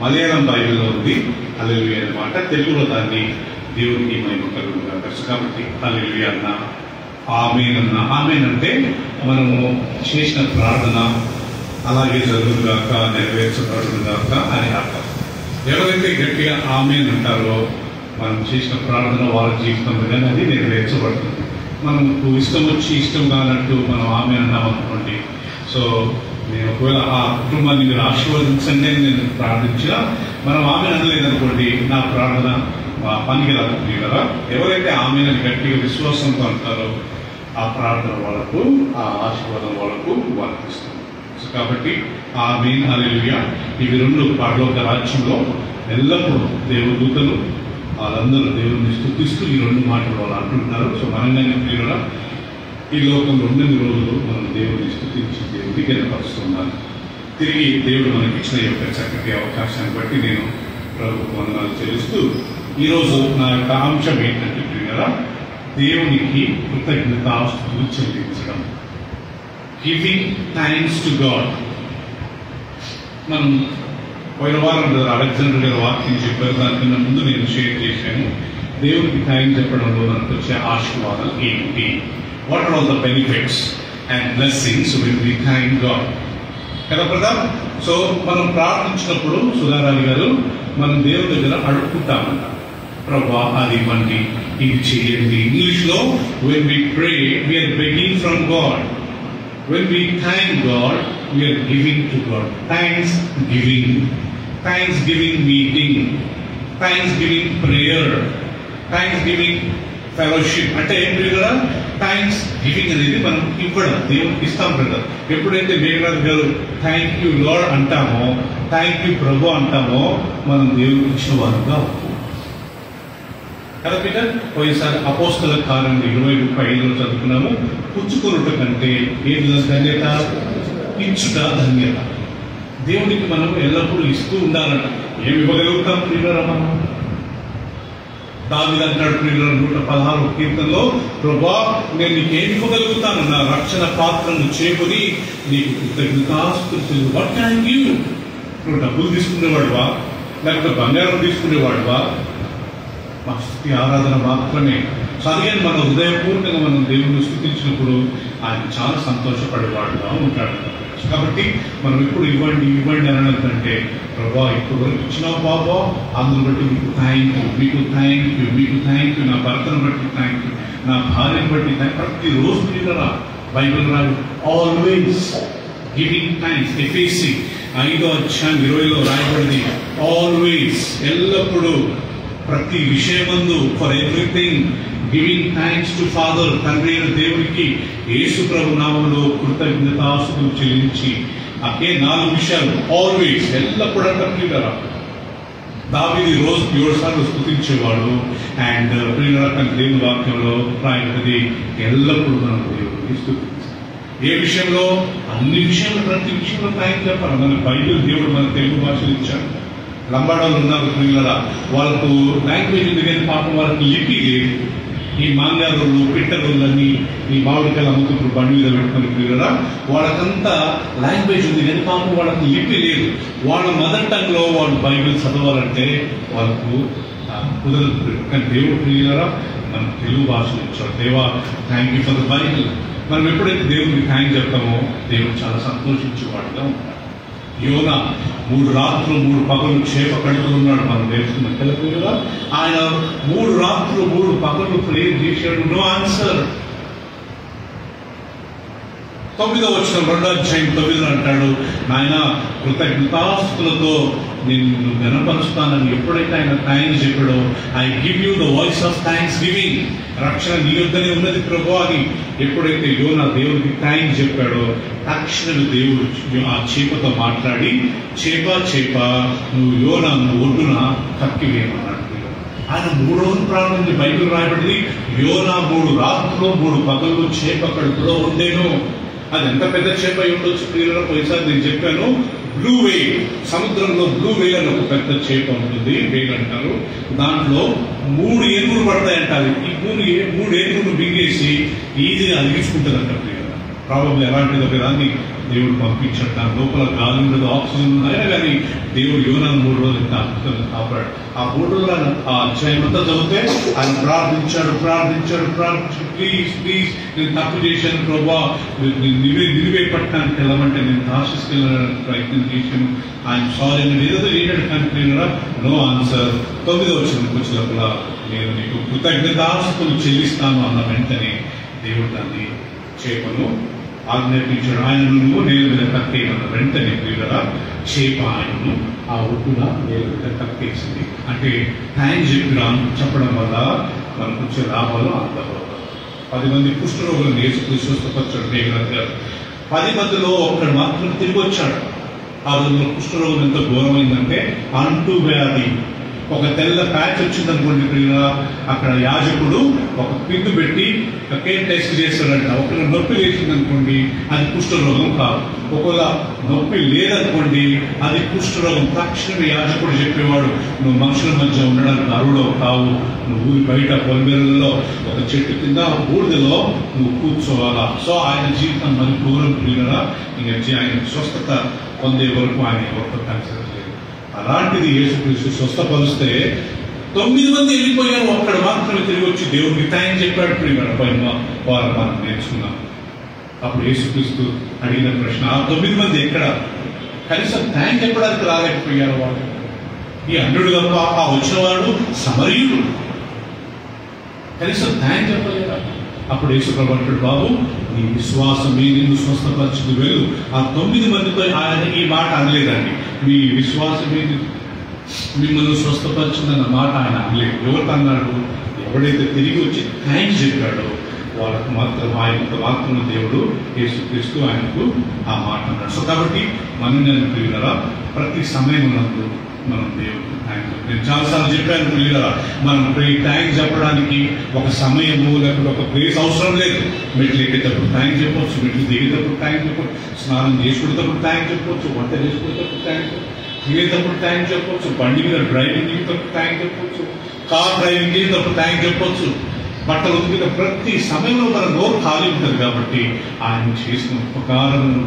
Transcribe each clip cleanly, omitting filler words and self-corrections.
మలయాళం బైబిల్లో ఉంది హల్లెలూయా అన్నమాట. తెలుగులో దాన్ని దేవునికి మహిమ కలుగుగా కాబట్టి హల్లెలూయా అన్న, ఆమేన్ అన్న. ఆమేన్ అంటే మనము చేసిన ప్రార్థన అలాగే జరుగుగాక, నెరవేర్చబడుగాక అని అర్థం. ఎవరైతే గట్టిగా ఆమేన్ అంటారో మనం చేసిన ప్రార్థన వాళ్ళ జీవితంలో కానీ అది నెరవేర్చబడుతుంది. మనకు ఇష్టం వచ్చి ఇష్టం కానట్టు మనం ఆమేన్ అన్నాం అనుకోండి, సో నేను ఒకవేళ ఆ కుటుంబాన్ని మీరు ఆశీర్వదించండి అని నేను ప్రార్థించినా మనం ఆమేన్ అనలేదనుకోండి, నా ప్రార్థన మా పనికి రాదు కదా. ఎవరైతే ఆమేన్ అని గట్టిగా విశ్వాసంతో అంటారో ఆ ప్రార్థన వాళ్ళకు, ఆ ఆశీర్వాదం వాళ్ళకు వర్తిస్తుంది. సో కాబట్టి ఆమేన్ హల్లెలూయా ఇవి రెండు పరలోక రాజ్యంలో ఎల్లప్పుడూ దేవదూతలు వాళ్ళందరూ దేవుడిని స్తుతిస్తూ ఈ రెండు మాటలు వాళ్ళు అంటుంటారు. సో మనంగానే ప్రియులారా ఈ లోకంలో ఉన్నన్ని రోజులు మనం దేవుడిని స్తుతించి దేవుడిని గణపరుస్తున్నాను. తిరిగి దేవుడు మనకి ఇచ్చిన యొక్క చక్కటి అవకాశాన్ని బట్టి నేను ప్రభుత్వ వందనాలు చెల్లిస్తూ ఈరోజు నా యొక్క అంశం ఏంటంటే ప్రియులారా, దేవునికి కృతజ్ఞతాస్తుతులు చెల్లించడం, గివింగ్ థ్యాంక్స్ టు గాడ్. మనం పోయిన వారం అలెగ్జాండర్ గారు వాక్యం చెప్పారు, దానికన్నా ముందు నేను షేర్ చేశాను. దేవునికి థ్యాంక్స్ చెప్పడంలో మనకు వచ్చే ఆశీర్వాదాలు ఏంటి, what are all the benefits and blessings will be thank God కదా బ్రదర్. సో మనం ప్రార్థించినప్పుడు సుధారాణి గారు మనం దేవుని దగ్గర అడుక్కుంటామంట, ప్రభా అది ఇవ్వండి, ఇది చేయండి. ఇంగ్లీష్ లో when we pray we are begging from God, when we thank God we are giving to God. Thanksgiving meeting, Thanksgiving prayer, Thanksgiving fellowship. అంటే ఏంటి కదా, థ్యాంక్స్ గివింగ్ అనేది మనం ఇవ్వడం, దేవునికి ఇస్తాం కదా. ఎప్పుడైతే మేఘరాజు గారు థ్యాంక్ యూ లార్డ్ అంటామో, థ్యాంక్ యూ ప్రభు అంటామో, మనం దేవునికి ఇచ్చిన వారుగా కదా. పీటర్ పోయినసారి అపోస్తల కార్యం 20:5 చదువుకున్నాము. పుచ్చుకొనుట కంటే ఏది ధన్యత, ఇచ్చుట ధన్యత. దేవునికి మనం ఎల్లప్పుడూ ఇస్తూ ఉండాలంట. ఏమి ఇవ్వగలుగుతాం ప్రియులారా మనం? దావీదు అంటాడు ప్రియులారా 116 కీర్తనలో, ప్రభా నేను నీకేమి ఇవ్వగలుగుతాను, నా రక్షణ పాత్రను చేకొని నీకు కృతజ్ఞతాస్తుతులు. What can I give? నువ్వు డబ్బులు తీసుకునేవాడువా, లేకపోతే బంగారం తీసుకునేవాడువా? మా స్థుతి ఆరాధన మాత్రమే. సరిగ్గా మన హృదయపూర్వకంగా మనం దేవుని స్థుతించినప్పుడు ఆయన చాలా సంతోషపడేవాడుగా ఉంటాడు. కాబట్టి మనం ఎప్పుడు ఇవ్వండి ఇవ్వండి అనడం కంటే, ప్రభా ఇప్పుడు వరకు ఇచ్చినావు బాబా, అందుని బట్టి మీకు థ్యాంక్ యూ, మీకు థ్యాంక్ యూ, మీకు థ్యాంక్ యూ, నా భర్తను బట్టి థ్యాంక్ యూ, నా భార్యను బట్టి థ్యాంక్. ప్రతిరోజు ప్రియులారా బైబిల్ రాదు ఆల్వేస్ గివింగ్ థ్యాంక్స్. ఎఫెసీ 5:20 రాయబడింది ఆల్వేస్, ఎల్లప్పుడూ, ప్రతి విషయమందు, for everything giving thanks to father, తండ్రి అయిన దేవునికి యేసు ప్రభు నామములో కృతజ్ఞతాస్తుతులు చెల్లించి. అదే 4 విషయాలు ఆల్వేస్, ఎల్లప్పుడూ అంటారు. దావీదు రోజు 7 సార్లు స్తుతించేవాడు. అండ్ ప్రియులారా దేవుని వాక్యంలో రాయబడింది ఎల్లప్పుడూ మనం దేవుడిని స్తుతించాలి. ఏ విషయంలో? అన్ని విషయంలో, ప్రతి విషయంలో థ్యాంక్ చెప్పాలి. మన బైబిల్ దేవుడు మన తెలుగు భాషలు ఇచ్చాడు. లంబాడాలు ఉన్నారు ప్రియులారా, వాళ్ళకు లాంగ్వేజ్ ఉంది కానీ పాపం వాళ్ళకి లిపి లేదు. ఈ మాంగారులు, పిట్టరులని, ఈ మామిడికాయలు అమ్ముతున్నారు బండి మీద పెట్టుకుని ప్రియులారా, వాళ్ళకంతా లాంగ్వేజ్ ఉంది కానీ పాపం వాళ్ళకి లిపి లేదు. వాళ్ళ మదర్ టంగ్ లో వాళ్ళు బైబిల్ చదవాలంటే వాళ్ళకు కుదరదు. కానీ దేవుడు ప్రియులారా మన తెలుగు భాషను ఇచ్చాడు. దేవా thank you for the Bible. మనం ఎప్పుడైతే దేవుడికి థ్యాంక్ చెప్తామో దేవుడు చాలా సంతోషించేవాడుగా ఉంటాడు. యోనా 3 రాత్రులు 3 పగలు చేప కడుపులో ఉన్నాడు. మనం తెలుసుకున్నాం కదా ప్రియులారా, ఆయన 3 రాత్రులు 3 పగలు ప్రేయర్ చేశాడు. No answer. 9వ వచనం 2వ అధ్యాయం 9 అంటాడు, నాయన కృతజ్ఞతాస్తుతులతో నిన్ను గణపరుస్తానని ఎప్పుడైతే ఆయన థ్యాంక్స్ చెప్పాడో, I give you the voice of thanks giving, రక్షణ నీ యొద్దనే ఉన్నది ప్రభు అని ఎప్పుడైతే యోనా దేవుడికి థ్యాంక్స్ చెప్పాడో, తక్షణమే దేవుడు ఆ చేపతో మాట్లాడి, చేప నువ్వు యోనాను ఒడ్డున కక్కివేయమన్నాడు. ఆయన 3 రోజులు ప్రారంభించి బైబిల్ రాయబడింది, యోనా 3 రాత్రులు 3 పగళ్ళు చేప కడుపులో ఉండేను. అది ఎంత పెద్ద చేప ఉండొచ్చు ప్రియులారా? పోయినసారి నేను చెప్పాను, బ్లూ వేల్, సముద్రంలో బ్లూ వేల్ అని ఒక పెద్ద చేప ఉంటుంది, వేల్ అంటారు. దాంట్లో 3 ఏనుగులు పడతాయంట. అది ఈ 3 ఏనుగులు బింగేసి ఈజీగా అలిగించుకుంటుంది అంట ప్రియులారా. ప్రాబ్లం ఎలాంటిదో దాన్ని దేవుడు పంపించాడు. దాని లోపల గాలి ఉండదు, ఆక్సిజన్ ఉంది, అయినా కానీ దేవుడు యోనాను 3 రోజులు ఎంత అద్భుతంగా కాపాడు. ఆ 3 రోజులు ఆయన ఆ అధ్యాయం అంతా చదివితే ఆయన ప్రార్థించాడు. ప్లీజ్ నేను తప్పు చేశాను ప్రభా, నిలివే పట్టణానికి వెళ్ళమంటే నేను తార్షీస్కి వెళ్ళడానికి ప్రయత్నం చేశాను, ఆయన సారీ నేను ఏదో చేశాడు కానీ నో ఆన్సర్. 9వ వచనంకి వచ్చినప్పుడు నేను నీకు కృతజ్ఞతాస్తులు చెల్లిస్తాను అన్న వెంటనే దేవుడు దాన్ని చేపను ఆజ్ఞాపించాడు. ఆయనను నేల మీద కట్టేయమన్న వెంటనే ప్రియులరా చేప ఆయనను ఆ ఒడ్డున నేల మీద కట్టేసింది. అంటే థ్యాంక్స్ చెప్పడం వల్ల మనకు వచ్చే లాభాలు అందరూ 10 మంది కుష్ఠరోగులను యేసుక్రీస్తు స్వస్థపరిచాడు. 10 మందిలో ఒక్కడు మాత్రం తిరిగి వచ్చాడు. ఆ రోజుల్లో కుష్ఠరోగం ఎంత ఘోరమైందంటే అంటు వ్యాధి, ఒక తెల్ల ప్యాచ్ వచ్చిందనుకోండి ప్రియులా, అక్కడ యాజకుడు ఒక పిండు పెట్టి టెస్ట్ చేస్తాడంట. ఒకవేళ నొప్పి లేచిందనుకోండి అది కుష్ఠరోగం కాదు, ఒకవేళ నొప్పి లేదనుకోండి అది కుష్ఠరోగం. తక్షణమే యాజకుడు చెప్పేవాడు, నువ్వు మనుషుల మధ్య ఉండడానికి అరువులో కావు, నువ్వు ఊరి బయట పొలిమేరలలో ఒక చెట్టు కింద బూడిదలో నువ్వు కూర్చోవాలా. సో ఆయన జీవితం మరి క్రూరం ప్రియులరా, ఆయన స్వస్థత పొందే వరకు ఆయన ఎవరితో కన్సల్ట్ లేదు. అలాంటిది యేసుక్రీస్తు స్వస్థపరిస్తే 9 మంది వెళ్ళిపోయారు, ఒక్కడు మాత్రమే తిరిగి వచ్చి దేవుడికి థ్యాంక్స్ చెప్పాడు. వారు మనం నేర్చుకున్నాం. అప్పుడు యేసుక్రీస్తు అడిగిన ప్రశ్న, ఆ 9 మంది ఎక్కడ? కనీసం థ్యాంక్స్ చెప్పడానికి రాలేకపోయారు వాళ్ళు. ఈ అన్యుడు తప్ప ఆ వచ్చినవాడు సమరయుడు, కనీసం థ్యాంక్స్ చెప్పలేదా? అప్పుడు యేసుప్రభు అంటాడు, బాబు నీ విశ్వాసమే నిన్ను స్వస్థపరచుకు వెళ్ళు. ఆ 9 మందితో ఆయన ఈ మాట అనలేదండి, మీ విశ్వాసమే మిమ్మల్ని స్వస్థపరిచిందన్న మాట ఆయన అనలేదు. ఎవరికి అన్నాడు? ఎవడైతే తిరిగి వచ్చి థ్యాంక్స్ చెప్పాడో వాళ్ళకు మాత్రం ఆయనకు మాత్రం దేవుడు యేసుక్రీస్తు ఆయనకు ఆ మాట అన్నాడు. సో కాబట్టి మనం నేను ప్రియులరా ప్రతి సమయం నందు మనం దేవుడికి థ్యాంక్స్. నేను చాలాసార్లు చెప్పాను ప్రియులరా, మనం థ్యాంక్స్ చెప్పడానికి ఒక సమయము లేకపోతే ఒక ప్లేస్ అవసరం లేదు. మెట్లు ఎక్కేటప్పుడు థ్యాంక్స్ చెప్పవచ్చు, మెట్లు దిగేటప్పుడు థ్యాంక్స్ చెప్పవచ్చు, స్నానం చేసుకునేటప్పుడు థ్యాంక్స్ చెప్పవచ్చు, వంట చేసుకునేటప్పుడు థ్యాంక్స్, తినేటప్పుడు థ్యాంక్స్ చెప్పవచ్చు, బండి మీద డ్రైవింగ్ చేసేటప్పుడు థ్యాంక్స్ చెప్పవచ్చు, కార్ డ్రైవింగ్ చేసేటప్పుడు థ్యాంక్స్ చెప్పవచ్చు, బట్టలు ఉతికిన ప్రతి సమయంలో మన నోరు ఖాళీ ఉంటుంది. కాబట్టి ఆయన చేసిన ఉపకారములను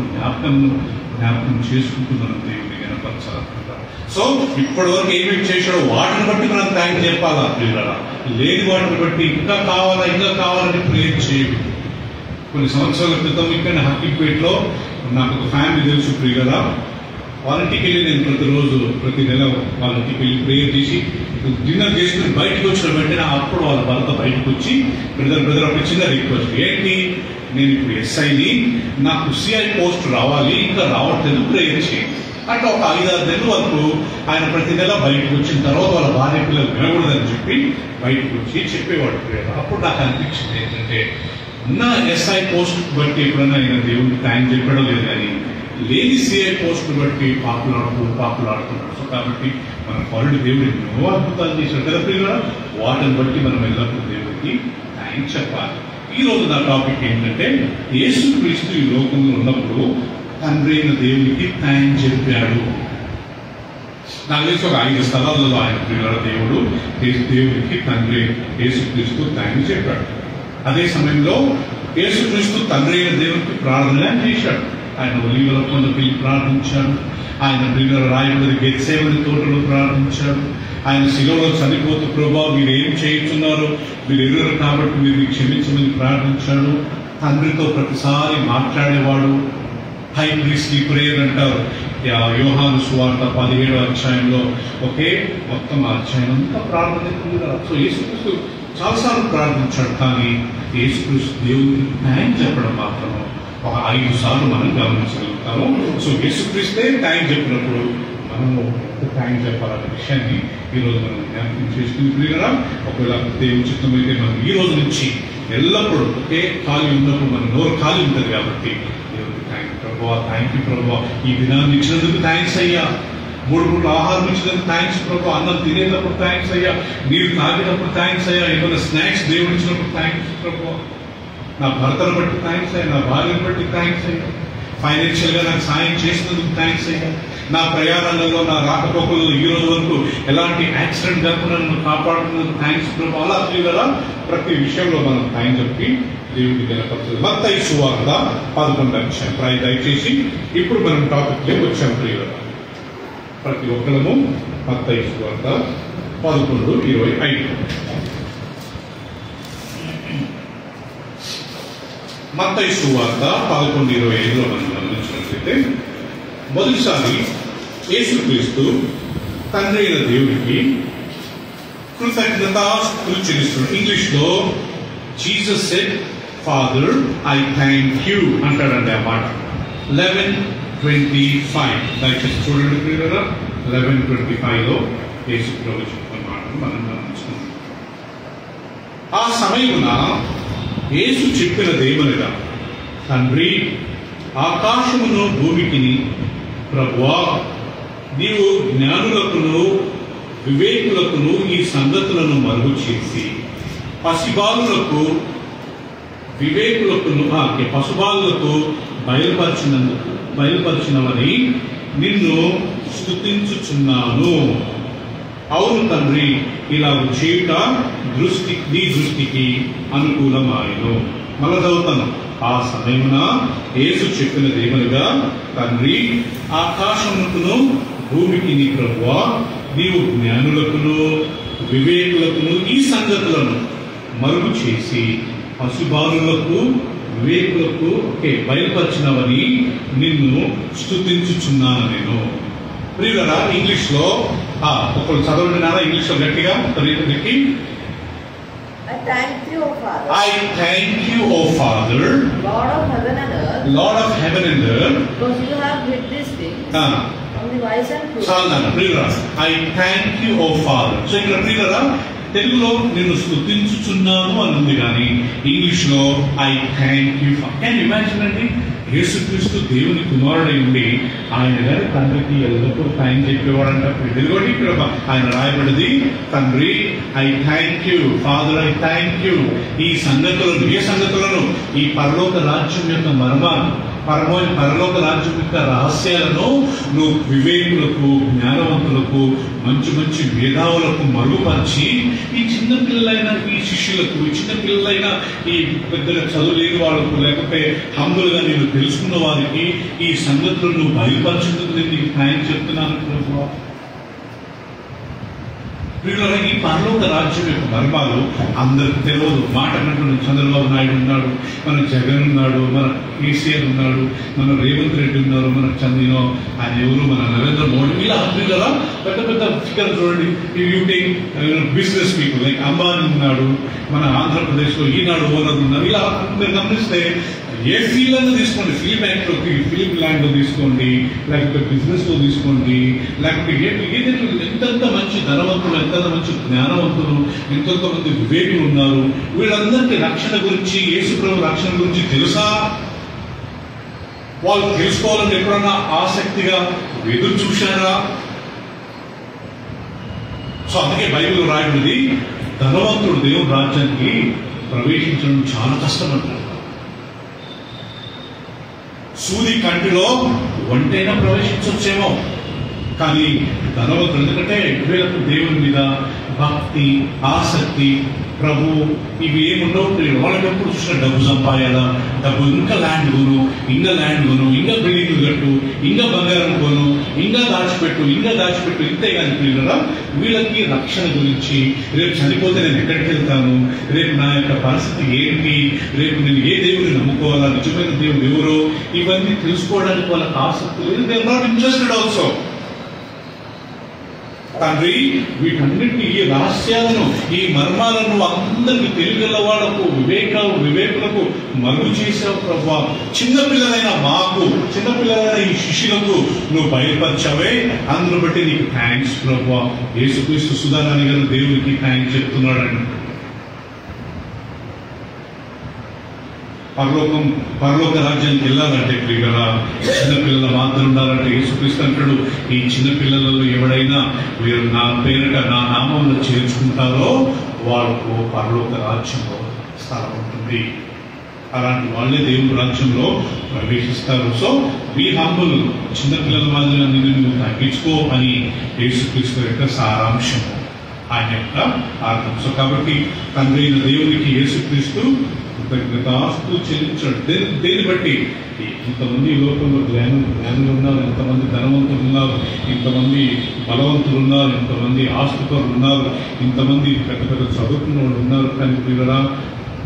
జ్ఞాపకం చేసుకుంటున్నాను దేవుని కనపరచాలనుకుంటారు. సో ఇప్పటి వరకు ఏమేమి చేశాడో వాటిని బట్టి మనం థ్యాంక్స్ చెప్పాలా ప్రియులరా, లేని వాటిని బట్టి ఇంకా కావాలని ప్రేర్ చేయదు. కొన్ని సంవత్సరాల క్రితం ఇక్కడ హక్కీపేటలో నాకు ఒక ఫ్యామిలీ తెలుసు ప్రియులరా, వాళ్ళ ఇంటికి వెళ్ళి నేను ప్రతి నెల వాళ్ళ ఇంటికి వెళ్ళి ప్రేయర్ చేసి డిన్నర్ చేసుకుని బయటకు వచ్చిన వెంటనే అప్పుడు వాళ్ళ భర్త బయటకు వచ్చి బ్రదర్ ఒక చిన్న రిక్వెస్ట్, ఏంటి నేను ఇప్పుడు ఎస్ఐని, నాకు సిఐ పోస్ట్ రావాలి, ఇంకా రావట్లేదు, ప్రేయర్ చేయండి. అంటే ఒక 5-6 నెలల వరకు ఆయన ప్రతి నెల బయటకు వచ్చిన తర్వాత వాళ్ళ భార్య పిల్లలు వినకూడదని చెప్పి బయటకు వచ్చి చెప్పేవాడు ప్రేయర్. అప్పుడు నాకు అనిపించింది ఏంటంటే, ఉన్న ఎస్ఐ పోస్ట్ బట్టి ఎప్పుడైనా ఆయన దేవుడికి థ్యాంక్స్ చెప్పడం లేదు, కానీ లేని సిఐ పోస్ట్ బట్టి పాపులాడుతున్నాడు. సో కాబట్టి మన పరుడు దేవుడు ఎన్నో అద్భుతాలు చేశాడు కదా ప్రియుల, వాటిని బట్టి మనం ఎల్లప్పుడూ దేవుడికి థ్యాంక్స్ చెప్పాలి. ఈ రోజు నా టాపిక్ ఏంటంటే, యేసుక్రీస్తు ఈ లోకంలో ఉన్నప్పుడు తండ్రి అయిన దేవుడికి థ్యాంక్స్ చెప్పాడు. నాకు తెలిసి ఒక 5 స్థలాలలో ఆయన ప్రియుల దేవుడికి తండ్రి యేసుక్రీస్తు థ్యాంక్స్ చెప్పాడు. అదే సమయంలో యేసుక్రీస్తు తండ్రి అయిన దేవుడికి ప్రార్థన చేశాడు. ఆయన ఒలీవల కొండకు వెళ్ళి ప్రార్థించాడు, ఆయన ప్రియుల రాయబడి గెత్సేమని తోటలో ప్రార్థించాడు, ఆయన శిలువలో చనిపోతూ ప్రభా మీరు ఏం చేయించున్నారో మీరు ఎరుగరు కాబట్టి మీరు క్షమించమని ప్రార్థించాడు. తండ్రితో ప్రతిసారి మాట్లాడేవాడు. హై ప్రీస్ట్లీ ప్రేయర్ అంటారు యోహాను సువార్త 17వ అధ్యాయంలో. మొత్తం అధ్యాయం అంతా ప్రార్థన. సో యేసుక్రీస్తు చాలాసార్లు ప్రార్థించాడు, కానీ యేసుక్రీస్తు దేవుడికి థ్యాంక్స్ చెప్పడం మాత్రం ఒక 5 సార్లు మనం గమనించగలుగుతాము. సో యేసుక్రీస్తే థ్యాంక్స్ చెప్పినప్పుడు మనము థ్యాంక్స్ చెప్పాలనే విషయాన్ని ఈరోజు మనం జ్ఞాపకం చేసుకుని ప్రియులరా, ఒకవేళ దేవుని చిత్తం అయితే మనం ఈ రోజు నుంచి ఎల్లప్పుడూ ఖాళీ ఉన్నప్పుడు మన నోరు ఖాళీ ఉంటుంది కాబట్టి దేవుడికి థ్యాంక్ యూ ప్రభువా, ఈ దినాన్ని ఇచ్చినందుకు థ్యాంక్స్ అయ్యా, 3 పూట్ల ఆహారం ఇచ్చినందుకు థ్యాంక్స్ ప్రభు, అన్నం తినేటప్పుడు థ్యాంక్స్ అయ్యా, నీరు తాగేటప్పుడు థ్యాంక్స్ అయ్యా, ఏమైనా స్నాక్స్ దేవుడు ఇచ్చినప్పుడు థ్యాంక్స్ ప్రభు, నా భర్తను బట్టి థ్యాంక్స్ అయ్యా, నా భార్యను బట్టి థ్యాంక్స్ అయ్యా, ఫైనాన్షియల్ గా నాకు సాయం చేసినందుకు థ్యాంక్స్ అయ్యా, నా ప్రయాణాలలో నా రాకపోకలలో ఈ రోజు వరకు ఎలాంటి యాక్సిడెంట్ జరగకుండా నన్ను కాపాడుతున్నందుకు థ్యాంక్స్ ప్రభు. అలా కదా ప్రతి విషయంలో మనం థ్యాంక్స్ చెప్పి దేవుడి గణపతులు. మత్తయి సువార్త 11వ అధ్యాయం. దయచేసి ఇప్పుడు మనం టాపిక్ లోకి వచ్చాం ప్రియులారా. ప్రతి ఒక్కరము మత్తయి సువార్త 11:25. మత్తయి సువార్త 11:25లో మనం గమనించినట్లయితే, మొదటిసారి యేసుక్రీస్తు తండ్రి అయిన దేవుడికి కృతజ్ఞతాస్తుతులు చెల్లిస్తున్నాడు. ఇంగ్లీష్ లో Jesus said, father I thank you అంటాడండి ఆ మాట. 11:25 దయచేసి చూడండి ప్రియులారా. 11:25లో యేసు ప్రభు చెప్పిన మాటను మనం గమనించుకుంటాం. ఆ సమయమున యేసు చెప్పినదేమనగా, తండ్రి, ఆకాశమును భూమికిని ప్రభువా, నీవు జ్ఞానులకును వివేకులకును ఈ సంగతులను మరుగు చేసి పసిబాలులకు పశుబాలులకు బయలుపరిచినవని నిన్ను స్తుతించుచున్నాను. అవును తండ్రి, ఇలా చేయుట నీ దృష్టికి అనుకూలమాయను. మళ్ళా చదువుతాను. ఆ సమయమున యేసు చెప్పినదేమనగా, తండ్రి, ఆకాశమునకును భూమికి నీ ప్రభువా, నీవు జ్ఞానులకును వివేకులకును ఈ సంగతులను మరుగు చేసి పశుబాలులకు వివేకులకు బయలుపరిచినవని నిన్ను స్తుతించుచున్నాను నేను. ప్రియులారా, ఇంగ్లీష్ లో ఒకరు చదవండి నారా, ఇంగ్లీష్ లో గట్టిగా రీతికి. I thank you, O Father. I thank you, O Father, Lord of heaven and earth. Lord of heaven and earth. Because you have hid these things from the wise and prudent. చాలు ప్రియులారా, I thank you, O Father. So ఇక్కడ ప్రియులారా, తెలుగులో నిన్ను స్తుతించుచున్నాను అని ఉంది, కానీ English లో I thank you. Can imagine అండి, యేసుక్రీస్తు దేవుని కుమారుడై ఉండి ఆయన గారి తండ్రికి ఎల్లప్పుడూ థ్యాంక్ చెప్పేవాడంట. ఇదిగోటి ఇక్కడ ఆయన రాయబడింది, తండ్రి I thank you, father I thank you. ఈ సంగతులను, ఏ సంగతులను? ఈ పరలోక రాజ్యం యొక్క మర్మాలు, పరలోక రాజ్యం యొక్క రహస్యాలను నువ్వు వివేకులకు, జ్ఞానవంతులకు, మంచి మంచి మేధావులకు మరుగుపరిచి ఈ చిన్న పిల్లలైన ఈ శిష్యులకు, ఈ చిన్న పిల్లలైన ఈ పెద్దగా చదువులేని వాళ్ళకు, లేకపోతే హంబులుగా నేను తెలుసుకున్న వారికి ఈ సంగతులను నువ్వు బయలుపరిచేందుకు నేను నీకు థ్యాంక్స్ చెప్తున్నాను ప్రభువా. ఈ పరలోక రాజ్యం యొక్క మర్మాలు అందరికి తెలియదు. మాట కంటున్న చంద్రబాబు నాయుడు ఉన్నాడు, మన జగన్ ఉన్నాడు, మన కేసీఆర్ ఉన్నాడు, మన రేవంత్ రెడ్డి ఉన్నారు, మన చంద్రనో ఆయన ఎవరు, మన నరేంద్ర మోడీ, ఇలా కదా పెద్ద పెద్ద ఫిగర్ చూడండి. బిజినెస్ పీపుల్ లైక్ అంబానీ ఉన్నాడు, మన ఆంధ్రప్రదేశ్ లో ఈనాడు ఓనర్ ఉన్నారు. ఇలా మీరు గమనిస్తే ఏ ఫీల్డ్ అయినా తీసుకోండి, ఫిలిం యాక్టర్కి ఫిలిం ల్యాండ్ లో తీసుకోండి, లేకపోతే బిజినెస్ లో తీసుకోండి, లేకపోతే ఎంతెంత మంచి ధనవంతులు, ఎంతెంత మంచి జ్ఞానవంతులు, ఎంతెంత మంది వివేకులు ఉన్నారు. వీళ్ళందరికీ రక్షణ గురించి, యేసుప్రభు రక్షణ గురించి తెలుసా? వాళ్ళు తెలుసుకోవాలని ఎప్పుడన్నా ఆసక్తిగా ఎదురు చూశారా? సో అందుకే బైబిల్ రాయబడింది, ధనవంతుడు దేవుని రాజ్యానికి ప్రవేశించడం చాలా కష్టం అంటారు. సూది కంటిలో ఒంటైనా ప్రవేశించవచ్చేమో, కానీ ధనవంతుడు, ఎందుకంటే వీళ్ళకు దేవుని మీద భక్తి, ఆసక్తి, ప్రభు ఇవి ఏముండవు. వాళ్ళకి ఎప్పుడు చూసినా డబ్బు సంపాదాలా, డబ్బు ఇంకా ల్యాండ్ కొను, ఇంకా ల్యాండ్ కొను, ఇంకా బిల్డింగ్లు కట్టు, ఇంకా బంగారం కొను, ఇంకా దాచిపెట్టు, ఇంతే కానీ పిల్లరా వీళ్ళకి రక్షణ గురించి, రేపు చనిపోతే నేను ఎక్కడికి వెళ్తాను, రేపు నా యొక్క పరిస్థితి ఏంటి, రేపు నేను ఏ దేవుడిని నమ్ముకోవాలా, నిజమైన దేవుడు ఎవరో, ఇవన్నీ తెలుసుకోవడానికి వాళ్ళకి ఆసక్తి లేదు. They are not interested also. తండ్రి, వీటన్నిటిని, ఈ రహస్యాలను, ఈ మర్మాలను అందరికి తెలియగల వాళ్ళకు, వివేకులకు మరుగు చేసావు ప్రభా. చిన్నపిల్లలైన మాకు, చిన్నపిల్లలైన ఈ శిష్యులకు నువ్వు బయలుపరిచావే, అందును బట్టి నీకు థ్యాంక్స్ ప్రభా. యేసుక్రీస్తు సుధారాణి గారు దేవుడికి థ్యాంక్స్ చెప్తున్నాడండి. పరలోక రాజ్యానికి వెళ్ళాలంటే ప్రియులారా, చిన్నపిల్లల మాత్రం ఉండాలంటే యేసుక్రీస్తు అంటాడు, ఈ చిన్నపిల్లలలో ఎవడైనా వీరు నా పేరిట, నా నామంలో చేర్చుకుంటారో వాళ్ళకు పరలోక రాజ్యంలో స్థలం ఉంటుంది. అలాంటి వాళ్ళే దేవుని రాజ్యంలో ప్రవేశిస్తారు. సో బీ హంబుల్, చిన్నపిల్లల మాదిరిగా నువ్వు తగ్గించుకో అని యేసుక్రీస్తు యొక్క సారాంశము, ఆయన యొక్క అర్థం. సో కాబట్టి తండ్రి అయిన దేవునికి యేసుక్రీస్తు కృతజ్ఞతాస్తుతులు చెల్లించాడు. దేన్ని బట్టి? ఇంతమంది ఈ లోకంలో జ్ఞానులు ఉన్నారు, ఇంతమంది ధనవంతులు ఉన్నారు, ఇంతమంది బలవంతులు ఉన్నారు, ఇంతమంది ఆస్తిపరులు ఉన్నారు, ఇంతమంది పెద్ద పెద్ద చదువుకున్న వాళ్ళు ఉన్నారు. కానీ ప్రియులారా,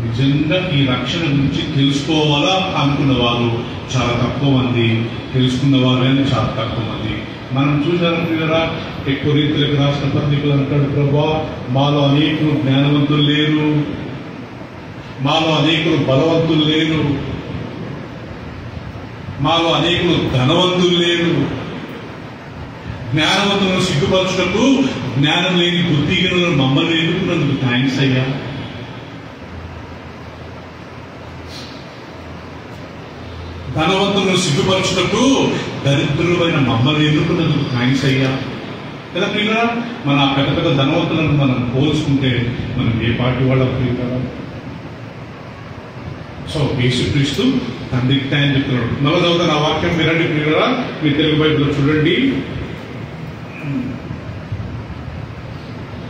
నిజంగా ఈ రక్షణ గురించి తెలుసుకోవాలా అనుకున్న వారు చాలా తక్కువ మంది, తెలుసుకున్న వారు అని చాలా తక్కువ మంది. మనం చూసాం ప్రియులారా, ఎక్కువ రీతిలోకి రాసిన పత్రికలు అంటాడు, ప్రభువా మాలో అనేకులు జ్ఞానవంతులు లేరు, మాలో అనేకులు బలవంతులు లేరు, మాలో అనేకులు ధనవంతులు లేరు. జ్ఞానవంతులను సిగ్గుపరచుటకు జ్ఞానం లేని బుద్ధిహీనులను మమ్మల్ని ఎన్నుకున్నందుకు థ్యాంక్స్ అయ్యా. ధనవంతులను సిగ్గుపరచుటకు దరిద్రులైన మమ్మల్ని ఎన్నుకున్నందుకు థ్యాంక్స్ అయ్యా. కదా ప్రియులారా, మన పెద్ద పెద్ద ధనవంతులను మనం పోల్చుకుంటే మనం ఏ పార్టీ వాళ్ళ ప్రియులారా? సో యేసుక్రీస్తు తండ్రికి థ్యాంక్స్ చెప్తున్నాడు. నవదవత నా వాక్యం వినండి ప్రియులారా, మీ తెలుగు బైబిల్లో చూడండి,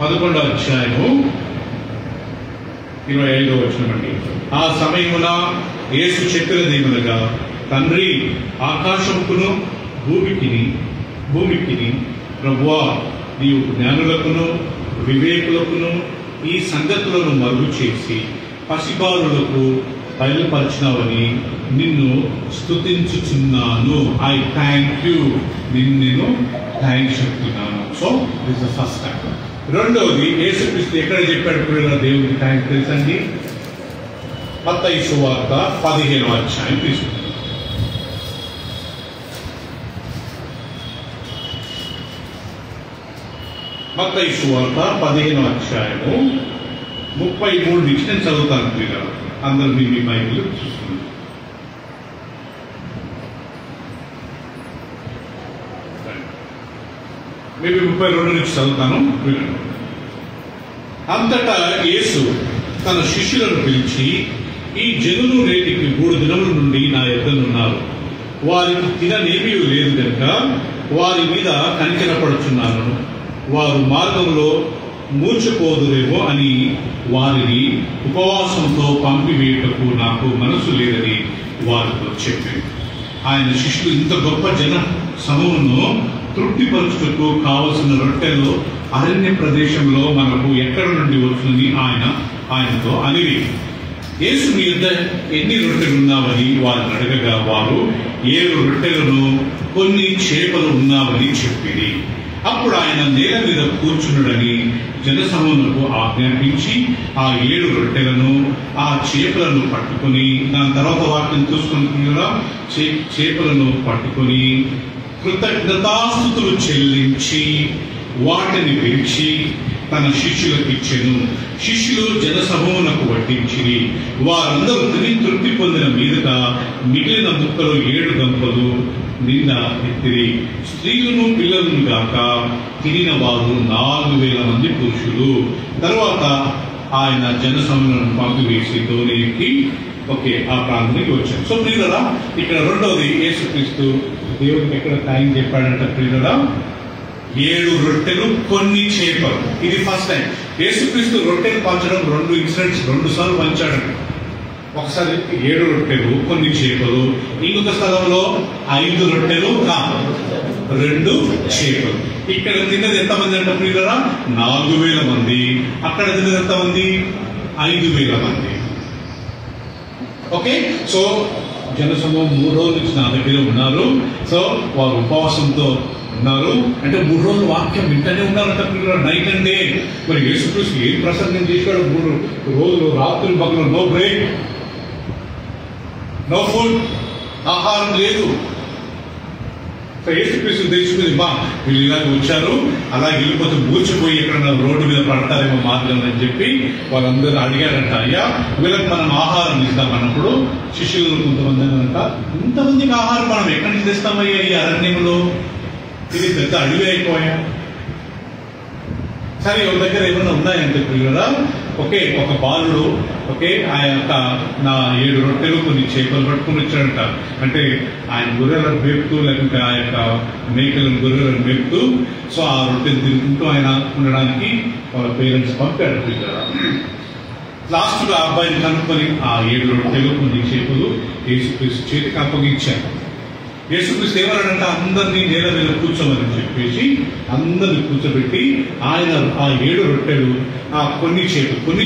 11వ అధ్యాయము 25వ వచనం అండి. ఆ సమయమున యేసు చెప్పినదేమనగా, తండ్రి ఆకాశముకును భూమికిని ప్రభువా నీవు జ్ఞానులకును వివేకులకును ఈ సంగతులను మరుగు చేసి పసిబాలులకు బయలుపరిచినవని నిన్ను స్తుతించుచున్నాను. ఐ థ్యాంక్ యూ, నేను థ్యాంక్స్ చెప్తున్నాను. So this the first time. రెండవది, యేసుక్రీస్తు ఎక్కడ చెప్పాడు ప్రియులారా దేవుడికి థ్యాంక్స్ తెలుసండి? మత్తయి సువార్త 15వ అధ్యాయం తీసుకుంటాం. మత్తయి సువార్త 15వ అధ్యాయము 33 నుంచి నేను చదువుతాను ప్రియులారా. అందరూ మీ బైబిల్ చూస్తున్నారు. మేబీ 32 నుంచి చదువుతాను. అంతటా యేసు తన శిష్యులను పిలిచి, ఈ జనులు నేటికి 3 దినముల నుండి నా యొద్దనున్నారు, వారికి తిననేమీ లేదు కనుక వారి మీద కనికరపడుచున్నాను, వారు మార్గంలో మూర్చిపోదురేమో అని వారిని ఉపవాసంతో పంపివేయటకు నాకు మనసు లేదని వారితో చెప్పాను. ఆయన శిష్యులు ఇంత గొప్ప జన సమూహంను తృప్తిపరచుటకు కావలసిన రొట్టెలు అరణ్య ప్రదేశంలో మనకు ఎక్కడ నుండి వస్తుందని ఆయనతో అనివి. యేసు మీ యొద్ద ఎన్ని రొట్టెలు ఉన్నావని వారిని అడగగా వారు 7 రొట్టెలను కొన్ని చేపలు ఉన్నావని చెప్పింది. అప్పుడు ఆయన నేల మీద కూర్చున్నాడని జనసమూహములకు ఆజ్ఞాపించి ఆ 7 రొట్టెలను ఆ చేపలను పట్టుకొని, దాని తర్వాత వాటిని చూసుకుని చేపలను పట్టుకొని కృతజ్ఞతాస్తుతులు చెల్లించి వాటిని విరిచి తన శిష్యులకు ఇచ్చెను. శిష్యులు జనసమూహమునకు వడ్డించి వారందరూ తిని తృప్తి పొందిన మీదట మిగిలిన ముక్కలు 7 గంపలు నిండా ఎత్తిరి. స్త్రీలను పిల్లలను గాక తినిన వారు 4,000 మంది పురుషులు. తర్వాత ఆయన జనసమూహములను పంపివేసి దోణికి ఆ ప్రాంతానికి వచ్చారు. సో ప్రియులారా, ఇక్కడ రెండవది యేసుక్రీస్తు దేవుడికి ఎక్కడ థ్యాంక్స్ చెప్పాడంట ప్రియులారా? 7 రొట్టెలు కొన్ని చేపలు. ఇది ఫస్ట్ టైం యేసుక్రీస్తు రొట్టెలు పంచడం 2 ఇన్సిడెంట్స్ 2 సార్లు పంచాడు. ఒకసారి 7 రొట్టెలు కొన్ని చేపలు, ఇంకొక స్థలంలో 5 రొట్టెలు 2 చేపలు. ఇక్కడ తిన్నది ఎంతమంది అంట ప్రియులారా? 4,000 మంది. అక్కడ తిన్నది ఎంతమంది? 5,000 మంది. ఓకే, సో జనసమూహం 3 రోజుల నుంచి నా దగ్గర ఉన్నారు. సో వారు ఉపవాసంతో ఉన్నారు. అంటే 3 రోజులు వాక్యం వింటనే ఉన్నారంట పిల్లలు, నైట్ అండ్ డే. మరి యేసుక్రీస్తు ఏం ప్రసంగం చేశాడు? 3 రోజులు రాత్రులు పగలు, నో బ్రేక్, నో ఫుడ్, ఆహారం లేదు. యేసుక్రీస్తు తెలుసుకుంది, మా వీళ్ళు ఇలాగ వచ్చారు, అలా వెళ్ళిపోతే మూర్చిపోయి ఎక్కడ రోడ్డు మీద పడతారేమో మార్గం అని చెప్పి వాళ్ళందరూ అడిగారంట. అయ్యా వీళ్ళకి మనం ఆహారం ఇస్తామన్నప్పుడు శిష్యులు కొంతమంది అంట, ఇంతమందికి ఆహారం మనం ఎక్కడి నుంచి తెస్తామయ్యా ఈ అరణ్యంలో? ఇది పెద్ద అడవి అయిపోయా. సరే ఒక దగ్గర ఏమైనా ఉన్నాయంటే పిల్లరా, ఒక బాలుడు ఆ యొక్క నా 7 రొట్టెలు కొన్ని చేపలు పట్టుకుని వచ్చాడంట. అంటే ఆయన గొర్రెలను మేపుతూ, లేకుంటే ఆ యొక్క మేకలను గొర్రెలను మేపుతూ, సో ఆ రొట్టెలు తిరుగుతూ ఆయన ఉండడానికి వాళ్ళ పేరెంట్స్ పంపాడు పిల్లరా. లాస్ట్ గా అబ్బాయిని కనుక్కొని ఆ 7 రొట్టెలు కొన్ని చేపలు యేసుక్రీస్తు చేతికి అప్పగించారు. యేసుక్రీస్తు ఏమన్నాడంటే అందరినీ నేల మీద కూర్చోమని చెప్పేసి అందరిని కూర్చోబెట్టి ఆయన ఆ 7 రొట్టెలు ఆ కొన్ని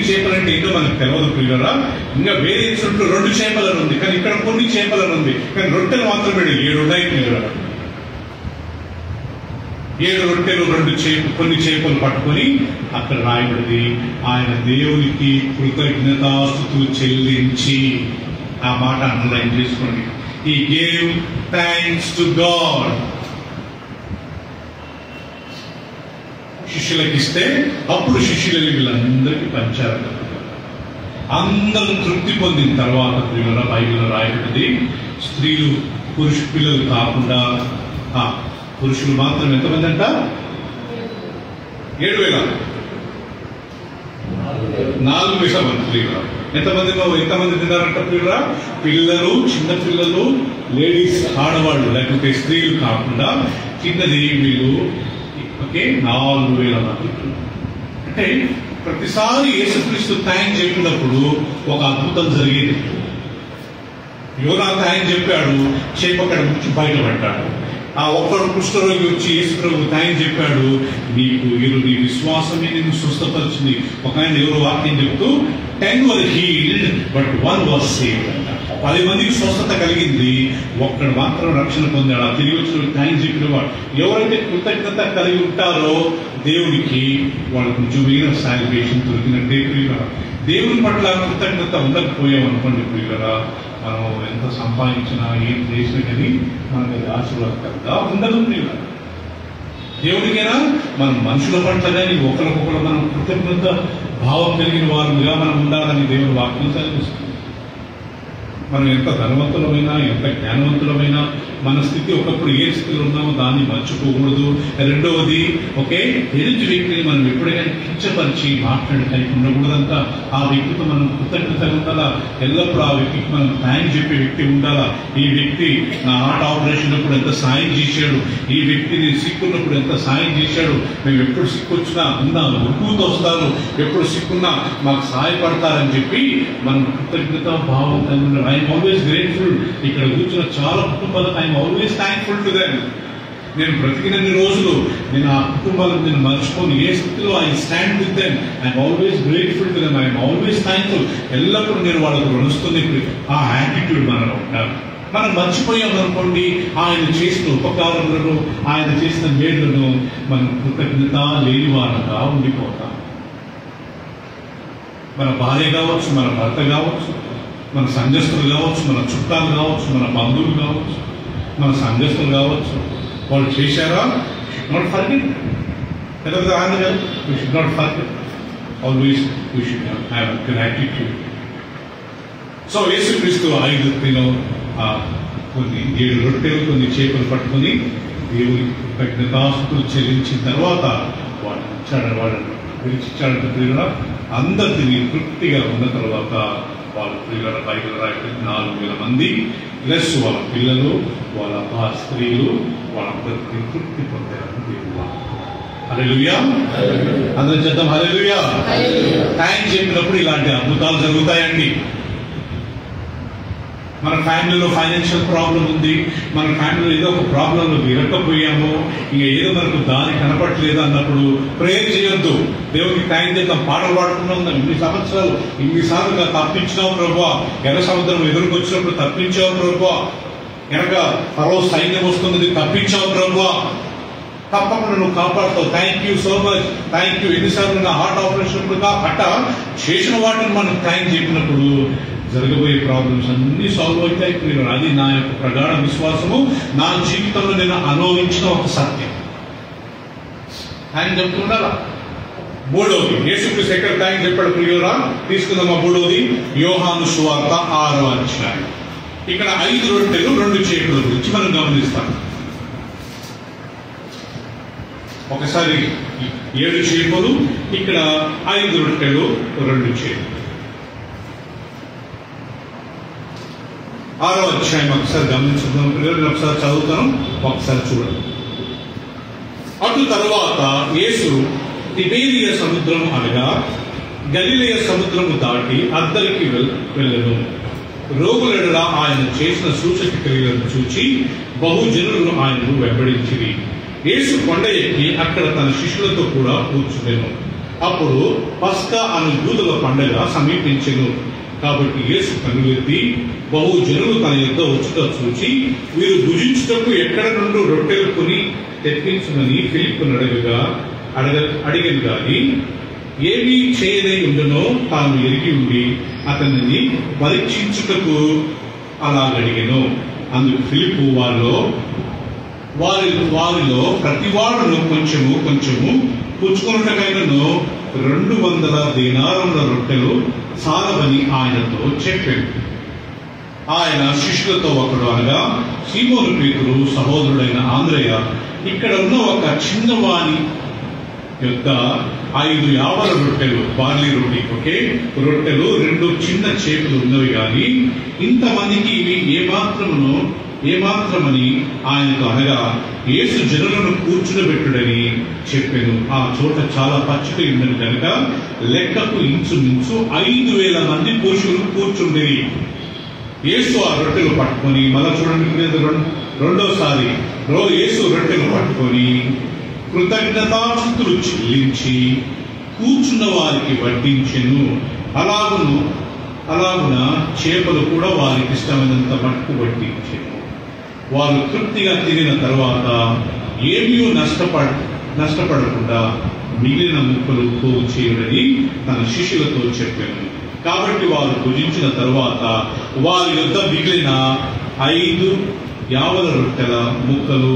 చేపలు అంటే ఏంటో మనకు తెలియదు ప్రియులారా. ఇంకా వేరే చుట్టూ 2 చేపలను ఉంది, కానీ ఇక్కడ కొన్ని చేపలను ఉంది, కానీ రొట్టెలు మాత్రమే 7 ఉన్నాయి ప్రియులారా. 7 రొట్టెలు కొన్ని చేపలు పట్టుకొని అక్కడ రాయబడింది ఆయన దేవునికి కృతజ్ఞతాస్తుతులు చెల్లించి, ఆ మాట అండర్లైన్ చేసుకోండి. He gave thanks to God. శిష్యులకు ఇస్తే అప్పుడు శిష్యులు వీళ్ళందరికీ పంచారు. అందరూ తృప్తి పొందిన తర్వాత ప్రియులారా బైబిల్లో రాయబడింది స్త్రీలు పిల్లలు కాకుండా పురుషులు మాత్రం ఎంతమంది అంట? 7,000 4,000 మంది ప్రియులారా. ఎంతమంది తిన్నారంట ప్రియులారా? పిల్లలు, చిన్న పిల్లలు, లేడీస్, ఆడవాళ్ళు లేకపోతే స్త్రీలు కాకుండా చిన్నది వీళ్ళు 4,000 మంది. అంటే ప్రతిసారి యేసుక్రీస్తు థాంక్స్ చెప్పినప్పుడు ఒక అద్భుతం జరిగేది. యోనా థాంక్స్ చెప్పాడు, చేప అక్కడ నుంచి బయటపడ్డాడు. ఆ ఒక్కడు కుష్ఠరోగి వచ్చి యేసుప్రభు థాంక్స్ చెప్పాడు, నీకు నీ విశ్వాసమే నిన్ను స్వస్థపరిచింది. ఒక ఆయన ఎవరో వాక్యం చెప్తూ 10 were healed but 1 was saved అంట. 10 మందికి స్వస్థత కలిగింది, ఒక్కడు మాత్రం రక్షణ పొందాడు. ఆ తిరిగి వచ్చిన థాంక్స్ చెప్పినవాడు. ఎవరైతే కృతజ్ఞత కలిగి ఉంటారో దేవునికి వాళ్ళకు నిజమైన సాల్వేషన్ దొరికినట్టే ప్రియులారా. దేవుని పట్ల కృతజ్ఞత ఉండకపోయాం అనుకోండి ప్రియులారా, మనం ఎంత సంపాదించినా ఏం చేసినా కానీ మనకు అది ఆశీర్వాదకరంగా ఉండదు ప్రియులారా. దేవుడికైనా మనం మనుషుల పట్ల కానీ ఒకరికొకరు మనం కృతజ్ఞత భావం కలిగిన వారుగా మనం ఉండాలని దేవుని వాక్యం చదివిస్తుంది. మనం ఎంత ధనవంతులమైనా ఎంత జ్ఞానవంతులమైనా మన స్థితి ఒకప్పుడు ఏ స్థితిలో ఉన్నామో దాన్ని మర్చిపోకూడదు. రెండవది ఎదుటి వ్యక్తిని మనం ఎప్పుడైనా కించపరిచి మాట్లాడే టైప్ ఉండకూడదంట. ఆ వ్యక్తితో మనం కృతజ్ఞతగా ఉండాలా, ఎల్లప్పుడూ ఆ వ్యక్తికి మనం థాంక్స్ చెప్పే వ్యక్తి ఉండాలా. ఈ వ్యక్తి నా హార్ట్ ఆపరేషన్ అప్పుడు ఎంత సాయం చేశాడు, ఈ వ్యక్తిని సిక్కున్నప్పుడు ఎంత సాయం చేశాడు, మేము ఎప్పుడు సిక్కొచ్చినా ఉక్కుతో వస్తారు, ఎప్పుడు సిక్కున్నా మాకు సహాయపడతారని చెప్పి మనం కృతజ్ఞత భావం కలిగి ఉండాలి. I'm always grateful. ఇక్కడ కూర్చున్న చాలా కుటుంబాలకు I'm always thankful to them. నేను బ్రతికినన్ని రోజులు నేను ఆ కుటుంబాలకు నేను మర్చిపోను. ఏ స్థితిలో I stand with them. I'm always grateful to them. I'm always thankful. ఎల్లప్పుడూ నేను వాళ్ళకు రుణిస్తుంది. ఆ యాటిట్యూడ్ మనలో ఉండాలి. మనం మర్చిపోయామనుకోండి ఆయన చేసిన ఉపకారములను, ఆయన చేసిన మేళ్లను మనం కృతజ్ఞత లేని వారంగా ఉండిపోతాం. మన భార్య కావచ్చు, మన భర్త కావచ్చు, మన సంఘస్థులు కావచ్చు, మన చుట్టాలు కావచ్చు, మన బంధువులు కావచ్చు, మన సంఘస్థులు కావచ్చు, వాళ్ళు చేశారా? Should not forget. We should not forget. Always we should have gratitude. So యేసుక్రీస్తు 5 కొన్ని 7 రొట్టెలు కొన్ని చేపలు పట్టుకొని దేవునికి కృతజ్ఞతాస్తుతులు చెల్లించిన తర్వాత వాళ్ళని విడిచిచ్చాడంటే ప్రియులారా, అందరినీ తృప్తిగా ఉన్న తర్వాత వాళ్ళు ప్రియులారా బైబిల్ రాయబడి 4,000 మంది ప్లస్ వాళ్ళ పిల్లలు, వాళ్ళ స్త్రీలు, వాళ్ళందరికీ తృప్తి పొందారని దేవుడు. హల్లెలూయా. అందరం చేద్దాం హల్లెలూయా. థాంక్స్ చెప్పినప్పుడు ఇలాంటి అద్భుతాలు జరుగుతాయండి. మన ఫ్యామిలీలో ఫైనాన్షియల్ ప్రాబ్లం ఉంది, మన ఫ్యామిలీలో ఏదో ఒక ప్రాబ్లంలో విరక్కపోయాము, ఇంకా ఏదో మనకు దారి కనపట్లేదు అన్నప్పుడు ప్రేయర్ చేయొద్దు. దేవునికి థాంక్స్ చేద్దాం. పాటలు పాడుతున్నాం, ఇన్ని సంవత్సరాలు ఇన్నిసార్లుగా తప్పించినావు ప్రభువా, ఎర్ర సముద్రం ఎదురుకొచ్చినప్పుడు తప్పించావు ప్రభువా, వెనక ఫరో సైన్యం వస్తున్నది తప్పించావు ప్రభువా, తప్పకుండా నువ్వు కాపాడుతావు, thank you so much, thank you. ఎన్నిసార్లు నా హార్ట్ ఆపరేషన్ అట్ట చేసిన వాటిని మనం థ్యాంక్స్ చెప్పినప్పుడు జరగబోయే ప్రాబ్లమ్స్ అన్ని సాల్వ్ అవుతాయి. అది నా యొక్క ప్రగాఢ విశ్వాసము, నా జీవితంలో నేను అనుభవించిన ఒక సత్యం. ఆయన చెప్తున్నారా? 3వది యేసుక్రీస్తు ఎక్కడ థాంక్స్ చెప్పాడు ప్రియులారా? తీసుకుందామా 3వది యోహాను సువార్త 6వ అధ్యాయం. ఇక్కడ 5 రొట్టెలు 2 చేపల గురించి మనం గమనిస్తాం. ఒకసారి 7 చేపలు, ఇక్కడ 5 రొట్టెలు 2 చేపలు. 6వ అధ్యాయం ఒకసారి గమనించుకుందాం. ఒకసారి చదువుతాను, ఒకసారి చూడండి. అటు తరువాత యేసు తిబేరియా సముద్రం అనగా గలిలయ సముద్రము దాటి అద్దరికి వెళ్ళెను. రోగులెడల ఆయన చేసిన సూచక క్రియలను చూచి బహుజనులు ఆయనను వెంబడించిరి. యేసు కొండ ఎక్కి అక్కడ తన శిష్యులతో కూడా కూర్చునేను. అప్పుడు పస్కా అను యూదుల పండగ సమీపించెను. కాబట్టి యేసు కన్నులెత్తి బహుజనులు తన యొద్ద వచ్చుట చూచి వీరు భుజించుటకు ఎక్కడ నుండి రొట్టెలు కొని తెప్పించుమని ఫిలిప్పును అడిగను గాని ఏమీ చేయదై ఉండనో తాను ఎరిగి ఉండి అతనిని పరీక్షించుటకు అలాగడిగెను. అందుకు ఫిలిప్పు వారిలో ప్రతివాడును కొంచెము పుచ్చుకొనుటకైనను 200 దీనారముల రొట్టెలు చాలవని ఆయనతో చెప్పాడు. ఆయన శిష్యులతో ఒకడు అనగా సీమోను పేతురు సహోదరుడైన ఆంద్రయ ఇక్కడ ఉన్న ఒక చిన్నవాని యొక్క 5 యావల రొట్టెలు, బార్లీ రొట్టి, రొట్టెలు 2 చిన్న చేపలు ఉన్నవి గాని ఇంతమందికి ఇవి ఏమాత్రమని ఆయనకు అనగా యేసు జనులను కూర్చునబెట్టుడని చెప్పాను. ఆ చోట చాలా పచ్చిక ఉన్నది కనుక లెక్కకు ఇంచుమించు 5,000 మంది పురుషులు కూర్చుండేవి. యేసు ఆ రొట్టెలు పట్టుకొని మళ్ళా చూడండి, రెండోసారి యేసు రొట్టెలు పట్టుకొని కృతజ్ఞతాస్తుతులు చెల్లించి కూర్చున్న వారికి వడ్డించెను. అలాగున చేపలు కూడా వారికి ఇష్టమైనంత మట్టుకు వడ్డించెను. వారు తృప్తిగా తిరిగిన తర్వాత ఏమీ నష్టపడకుండా మిగిలిన ముక్కలు పోగు చేయుడని తన శిష్యులతో చెప్పాను. కాబట్టి వారు భుజించిన తరువాత వారి యొద్ద మిగిలిన 5 యావల రొట్టెల ముక్కలు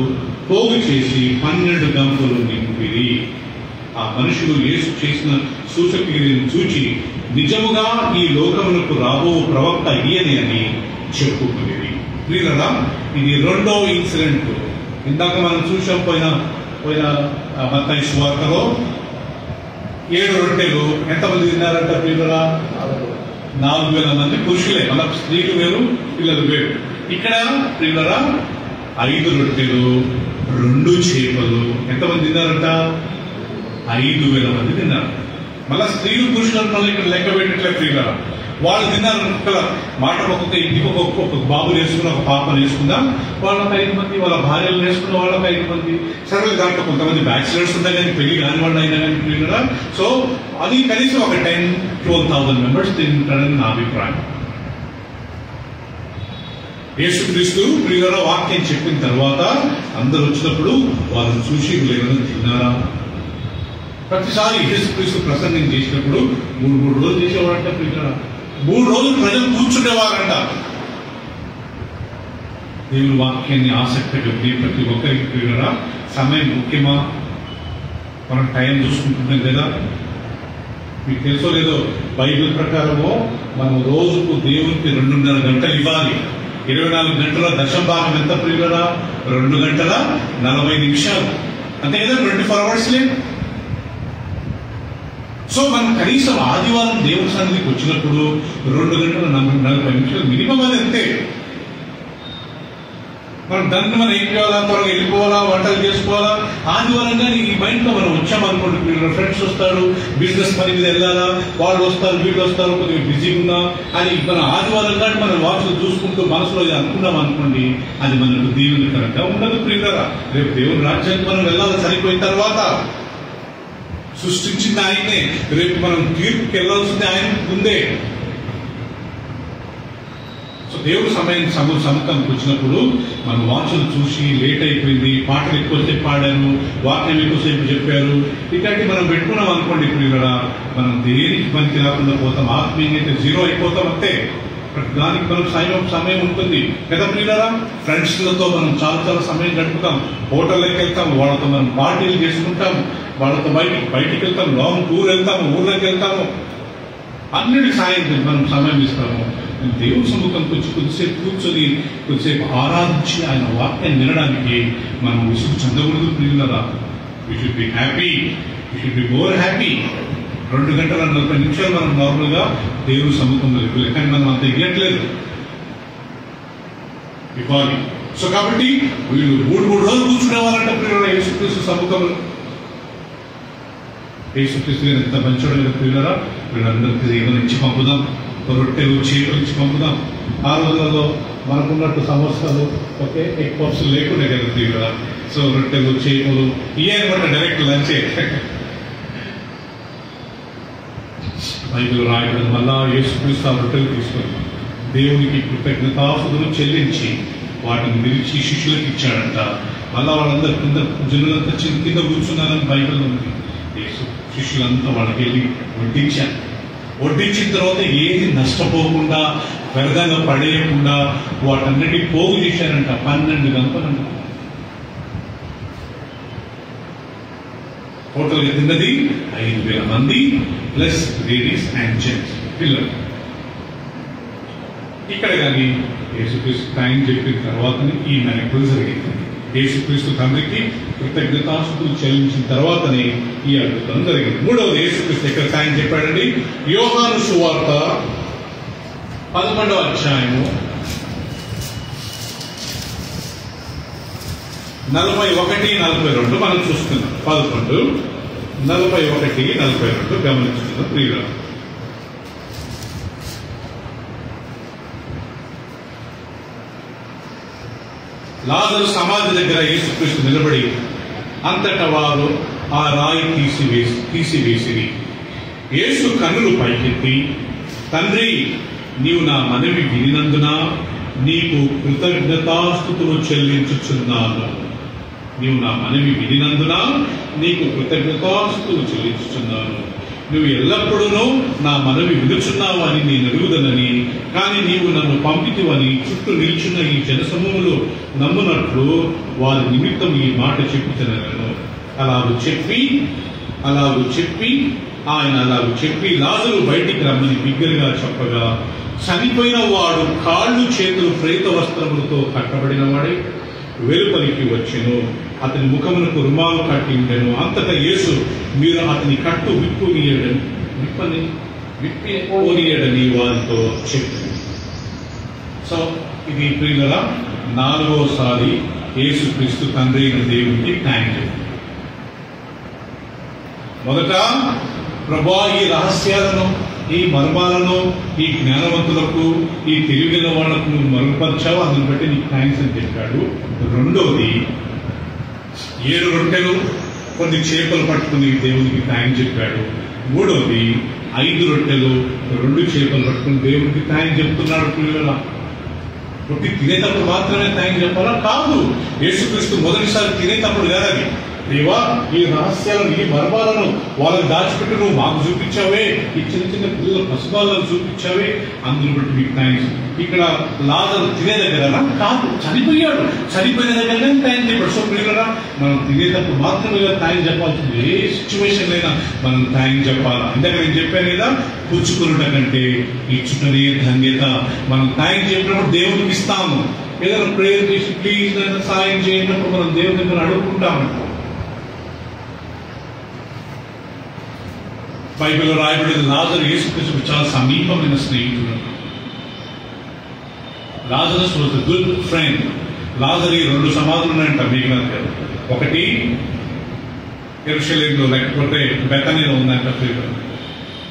పోగు చేసి 12 గంపలు నింపిరి. ఆ మనుషులు యేసు చేసిన సూచక్రియలను చూచి నిజముగా ఈ లోకమునకు రాబో ప్రవక్త ఈయనే అని చెప్పుకునేది. ప్రియులారా, ఇది రెండో ఇన్సిడెంట్. ఇందాక మనం చూసాం పోయిన మత్తయి సువార్తలో 7 రొట్టెలు ఎంతమంది తిన్నారంట ప్రియులారా? 4,000 మంది పురుషులే, మన స్త్రీలు వేరు, పిల్లలు వేరు. ఇక్కడ ప్రియులారా 5 రొట్టెలు 2 చేపలు ఎంతమంది తిన్నారంట? 5,000 మంది తిన్నారు. మళ్ళా స్త్రీలు పురుషులు ఇక్కడ లెక్క పెట్టట్లే ప్రియులారా. వాళ్ళు తిన్నారు. మాట ఒక్కొక్క ఇంటికి ఒక్కొక్క బాబు నేర్చుకున్న, ఒక పాప నేర్చుకుందా, వాళ్ళకి 5 మంది, వాళ్ళ భార్యలు నేర్చుకున్న వాళ్ళకి 5 మంది. సరే, దాంట్లో కొంతమంది బ్యాచిలర్స్ ఉన్నా కానీ పెళ్లి కాని వాళ్ళు అయినా కానీ ప్రియులారా. సో అది కనీసం ఒక 10,000-12,000 మెంబర్స్ తింటారని నా అభిప్రాయం. యేసుక్రీస్తు ప్రియులారా వాక్యం చెప్పిన తర్వాత అందరు వచ్చినప్పుడు వాళ్ళని చూసి వీళ్ళేమైనా తిన్నారా? ప్రతిసారి యేసుక్రీస్తు ప్రసంగం చేసినప్పుడు 3 రోజులు చేసేవాడంట ప్రియులారా. 3 రోజులు ప్రజలు కూర్చుండేవారంట. దేవుని వాక్యాన్ని ఆసక్తిగా ప్రతి ఒక్కరికి ప్రియులారా సమయం ముఖ్యమా? మనం టైం చూసుకుంటున్నాం కదా. మీకు తెలుసో లేదో, బైబిల్ ప్రకారము మనం రోజుకు దేవునికి 2.5 గంటలు ఇవ్వాలి. 24 గంటల దశభాగం ఎంత ప్రియులారా? 2 గంటల 40 నిమిషాలు, అంతే కదా, 24 అవర్స్ లేదు. సో మనం కనీసం ఆదివారం దేవుని సన్నిధికి వచ్చినప్పుడు 2 గంటల 40 నిమిషాలు మినిమం అది అంతే. మనం మనం ఏం చేయాలా? త్వరగా వెళ్ళిపోవాలా, వంటలు చేసుకోవాలా. ఆదివారం కానీ ఈ మైండ్లో మనం వచ్చామనుకోండి, ఫ్రెండ్స్ వస్తారు, బిజినెస్ పని మీద వెళ్ళాలా, వాళ్ళు వస్తారు, వీళ్ళు వస్తారు, కొద్దిగా బిజీగా ఉన్నా అని మనం ఆదివారం కానీ మనం వార్తలు చూసుకుంటూ మనసులో అనుకున్నాం అనుకోండి, అది మనకు దీవెనకరంగా ఉండదు ప్రియులారా. రేపు దేవుని రాజ్యానికి మనం వెళ్ళాలి. సరిపోయిన తర్వాత సృష్టించింది ఆయనే, రేపు మనం తీర్పుకి వెళ్ళాల్సింది ఆయన ముందే. సో దేవుడు సముఖానికి వచ్చినప్పుడు మనం వార్తలు చూసి లేట్ అయిపోయింది, పాటలు ఎక్కువసేపు పాడారు, వాక్యం ఎక్కువసేపు చెప్పారు, ఇట్లాంటి మనం పెట్టుకున్నాం అనుకోండి ప్రియులారా, మనం దేనికి పనికి రాకుండా పోతాం. ఆత్మీయంగా అయితే 0 అయిపోతాం అంతే. దానికి మనం సమయం ఉంటుంది కదా ప్రియులారా. ఫ్రెండ్స్లతో మనం చాలా సమయం గడుపుతాం, హోటల్లోకి వెళ్తాం, వాళ్ళతో మనం పార్టీలు చేసుకుంటాం, వాళ్ళతో బయటికి వెళ్తాం, లాంగ్ టూర్ వెళ్తాము, ఊర్లోకి వెళ్తాము, అన్నిటి సాయం మనం సమయం ఇస్తాము. దేవుని సముఖంకి వచ్చి కొద్దిసేపు ఆరాధించి ఆయన వాక్యాన్ని వినడానికి మనం విసుగు చెందకూడదు ప్రియులారా. We should be happy, we should be more happy. 2 గంటల 40 నిమిషాలు మనం నార్మల్ గా దేవుని సముఖంలో ఇవ్వలేదు, కానీ మనం అంత ఇవ్వట్లేదు ఇవ్వాలి. సో కాబట్టి వీళ్ళు 3 రోజులు కూర్చునేవారంట ప్రియులారా యేసుక్రీస్తు సముఖంలో. యేసుక్రీస్తు గారు ఎంత మంచోడు కదా పిల్లరా, వీళ్ళందరికీ ఏదో ఇచ్చి పంపుదాం, రొట్టెలు చేతులు ఇచ్చి పంపుదాం. ఆ రోజులలో మనకున్నట్టు సమస్యలు ఓకే ఎగ్ పఫ్స్ లేకుండా కదా పిల్లరా. సో రొట్టెలు చేతులు ఇవన్నమాట డైరెక్ట్ లంచే. బైబిల్ రాయడం వల్ల యేసుక్రీస్తు ఆ రొట్టెలు తీసుకొని దేవునికి కృతజ్ఞతాస్తుతులు చెల్లించి వాటిని విరిచి శిష్యులకు ఇచ్చాడంట. మళ్ళా వాళ్ళందరూ కింద జనులంతా కింద కూర్చున్నారని బైబిల్లో ఉంది. శిష్యులంతా వాళ్ళకి వెళ్ళి వడ్డించారు. వడ్డించిన తర్వాత ఏది నష్టపోకుండా వ్యర్థంగా పడేయకుండా వాటన్నిటి పోగు చేశారంట. 12 గంపలంట. టోటల్గా తిన్నది 5,000 మంది ప్లస్ లేడీస్ అండ్ జెంట్స్ పిల్లలు. ఇక్కడ కానీ యేసుక్రీస్తు టైం చెప్పిన తర్వాతనే ఈ మెరకులు జరిగింది. యేసుక్రీస్తు తండ్రికి కృతజ్ఞతాస్తుతులు చెల్లించిన తర్వాతనే ఈ అద్భుతం జరిగింది. మూడవది యేసుక్రీస్తు ఇక్కడ టైం చెప్పాడండి. యోహాను సువార్త 11వ అధ్యాయము 41-42 మనం చూస్తున్నాం. 11, 41, 42 గమనిస్తున్నాం ప్రియులు. లాజరు సమాధి దగ్గర యేసుక్రీస్తు నిలబడి అంతటా వారు ఆ రాయి తీసివేసిరి. యేసు కన్నులు పైకెత్తి, తండ్రి, నీవు నా మనవి వినినందున నీకు కృతజ్ఞతాస్తుతులు చెల్లించుచున్నాను. నీవు నా మనవి వినినందున నీకు కృతజ్ఞతాస్తుతులు చెల్లించుచున్నాను. నువ్వు ఎల్లప్పుడూ నా మనవి వినుచున్నావు అని నేను ఎరుగుదనని, కానీ నీవు నన్ను పంపితివని చుట్టూ నిల్చున్న ఈ జనసమూహంలో నమ్మునట్లు వారి నిమిత్తం ఈ మాట చెప్పుతున్నాను. అలాగూ చెప్పి లాజరు బయటికి రమ్మని బిగ్గరగా చెప్పగా, చనిపోయిన వాడు కాళ్ళు చేతులు ప్రేత వస్త్రములతో కట్టబడిన వాడే వెలుపలికి వచ్చెను. అతని ముఖమునకు రుమాలు కట్టి ఉండెను. అంతటా యేసు, మీరు అతని కట్టు విప్పిపోనీయడని వారితో చెప్పారు. సో ఇది ప్రియుల 4వసారి యేసుక్రీస్తు తండ్రి అయిన దేవునికి థ్యాంక్ యూ. మొదట, ప్రభువా, ఈ రహస్యాలను, ఈ మర్మాలను, ఈ జ్ఞానవంతులకు, ఈ తెలివిన వాళ్లకు నువ్వు మరుగుపరిచావు, అందుని బట్టి నీకు థ్యాంక్స్ అని చెప్పాడు. రెండవది, 7 రొట్టెలు కొన్ని చేపలు పట్టుకుని దేవునికి థ్యాంక్స్ చెప్పాడు. మూడవది, 5 రొట్టెలు 2 చేపలు పట్టుకుని దేవునికి థ్యాంక్స్ చెప్తున్నాడు. పిల్లల రొట్టి తినేటప్పుడు మాత్రమే థ్యాంక్స్ చెప్పాలా? కాదు. యేసుక్రీస్తు మొదటిసారి తినేటప్పుడు కాదని, దేవా, ఈ రహస్యాలను, ఈ మర్మాలను వాళ్ళని దాచిపెట్టి నువ్వు మాకు చూపించావే, ఈ చిన్న చిన్న పిల్లల పసుపాలను చూపించావే, అందుని బట్టి మీకు థ్యాంక్స్. ఇక్కడ లాజరు తినే దగ్గర కాదు, చనిపోయాడు. చనిపోయిన దగ్గరనే థ్యాంక్స్ చెప్పాడు. సో ప్రియులరా, మనం తినేటప్పుడు మాత్రమే థ్యాంక్స్ చెప్పాల్సింది. ఏ సిచ్యువేషన్ అయినా మనం థ్యాంక్స్ చెప్పాలి. ఇందాక నేను చెప్పాను కదా, పుచ్చుకున్నట కంటే ఇచ్చుటనే ధన్యత. మనం థ్యాంక్స్ చెప్పినప్పుడు దేవునికి ఇస్తాము. ఏదైనా ప్రేయర్ చేసి ప్లీజ్ నన్ను సాయం చేయనప్పుడు మనం దేవుని దగ్గర అడుగుకుంటాము. బైబిల్లో రాయబడిన లాజరు యేసుక్రీస్తుకు చాలా సమీపమైన స్నేహితుడు. Lazarus was a good friend. లాజరు 2 సమాధులు ఉన్నాయంట మీకు. ఒకటి యెరూషలేములో, లేకపోతే బెతనీలో ఉందంట.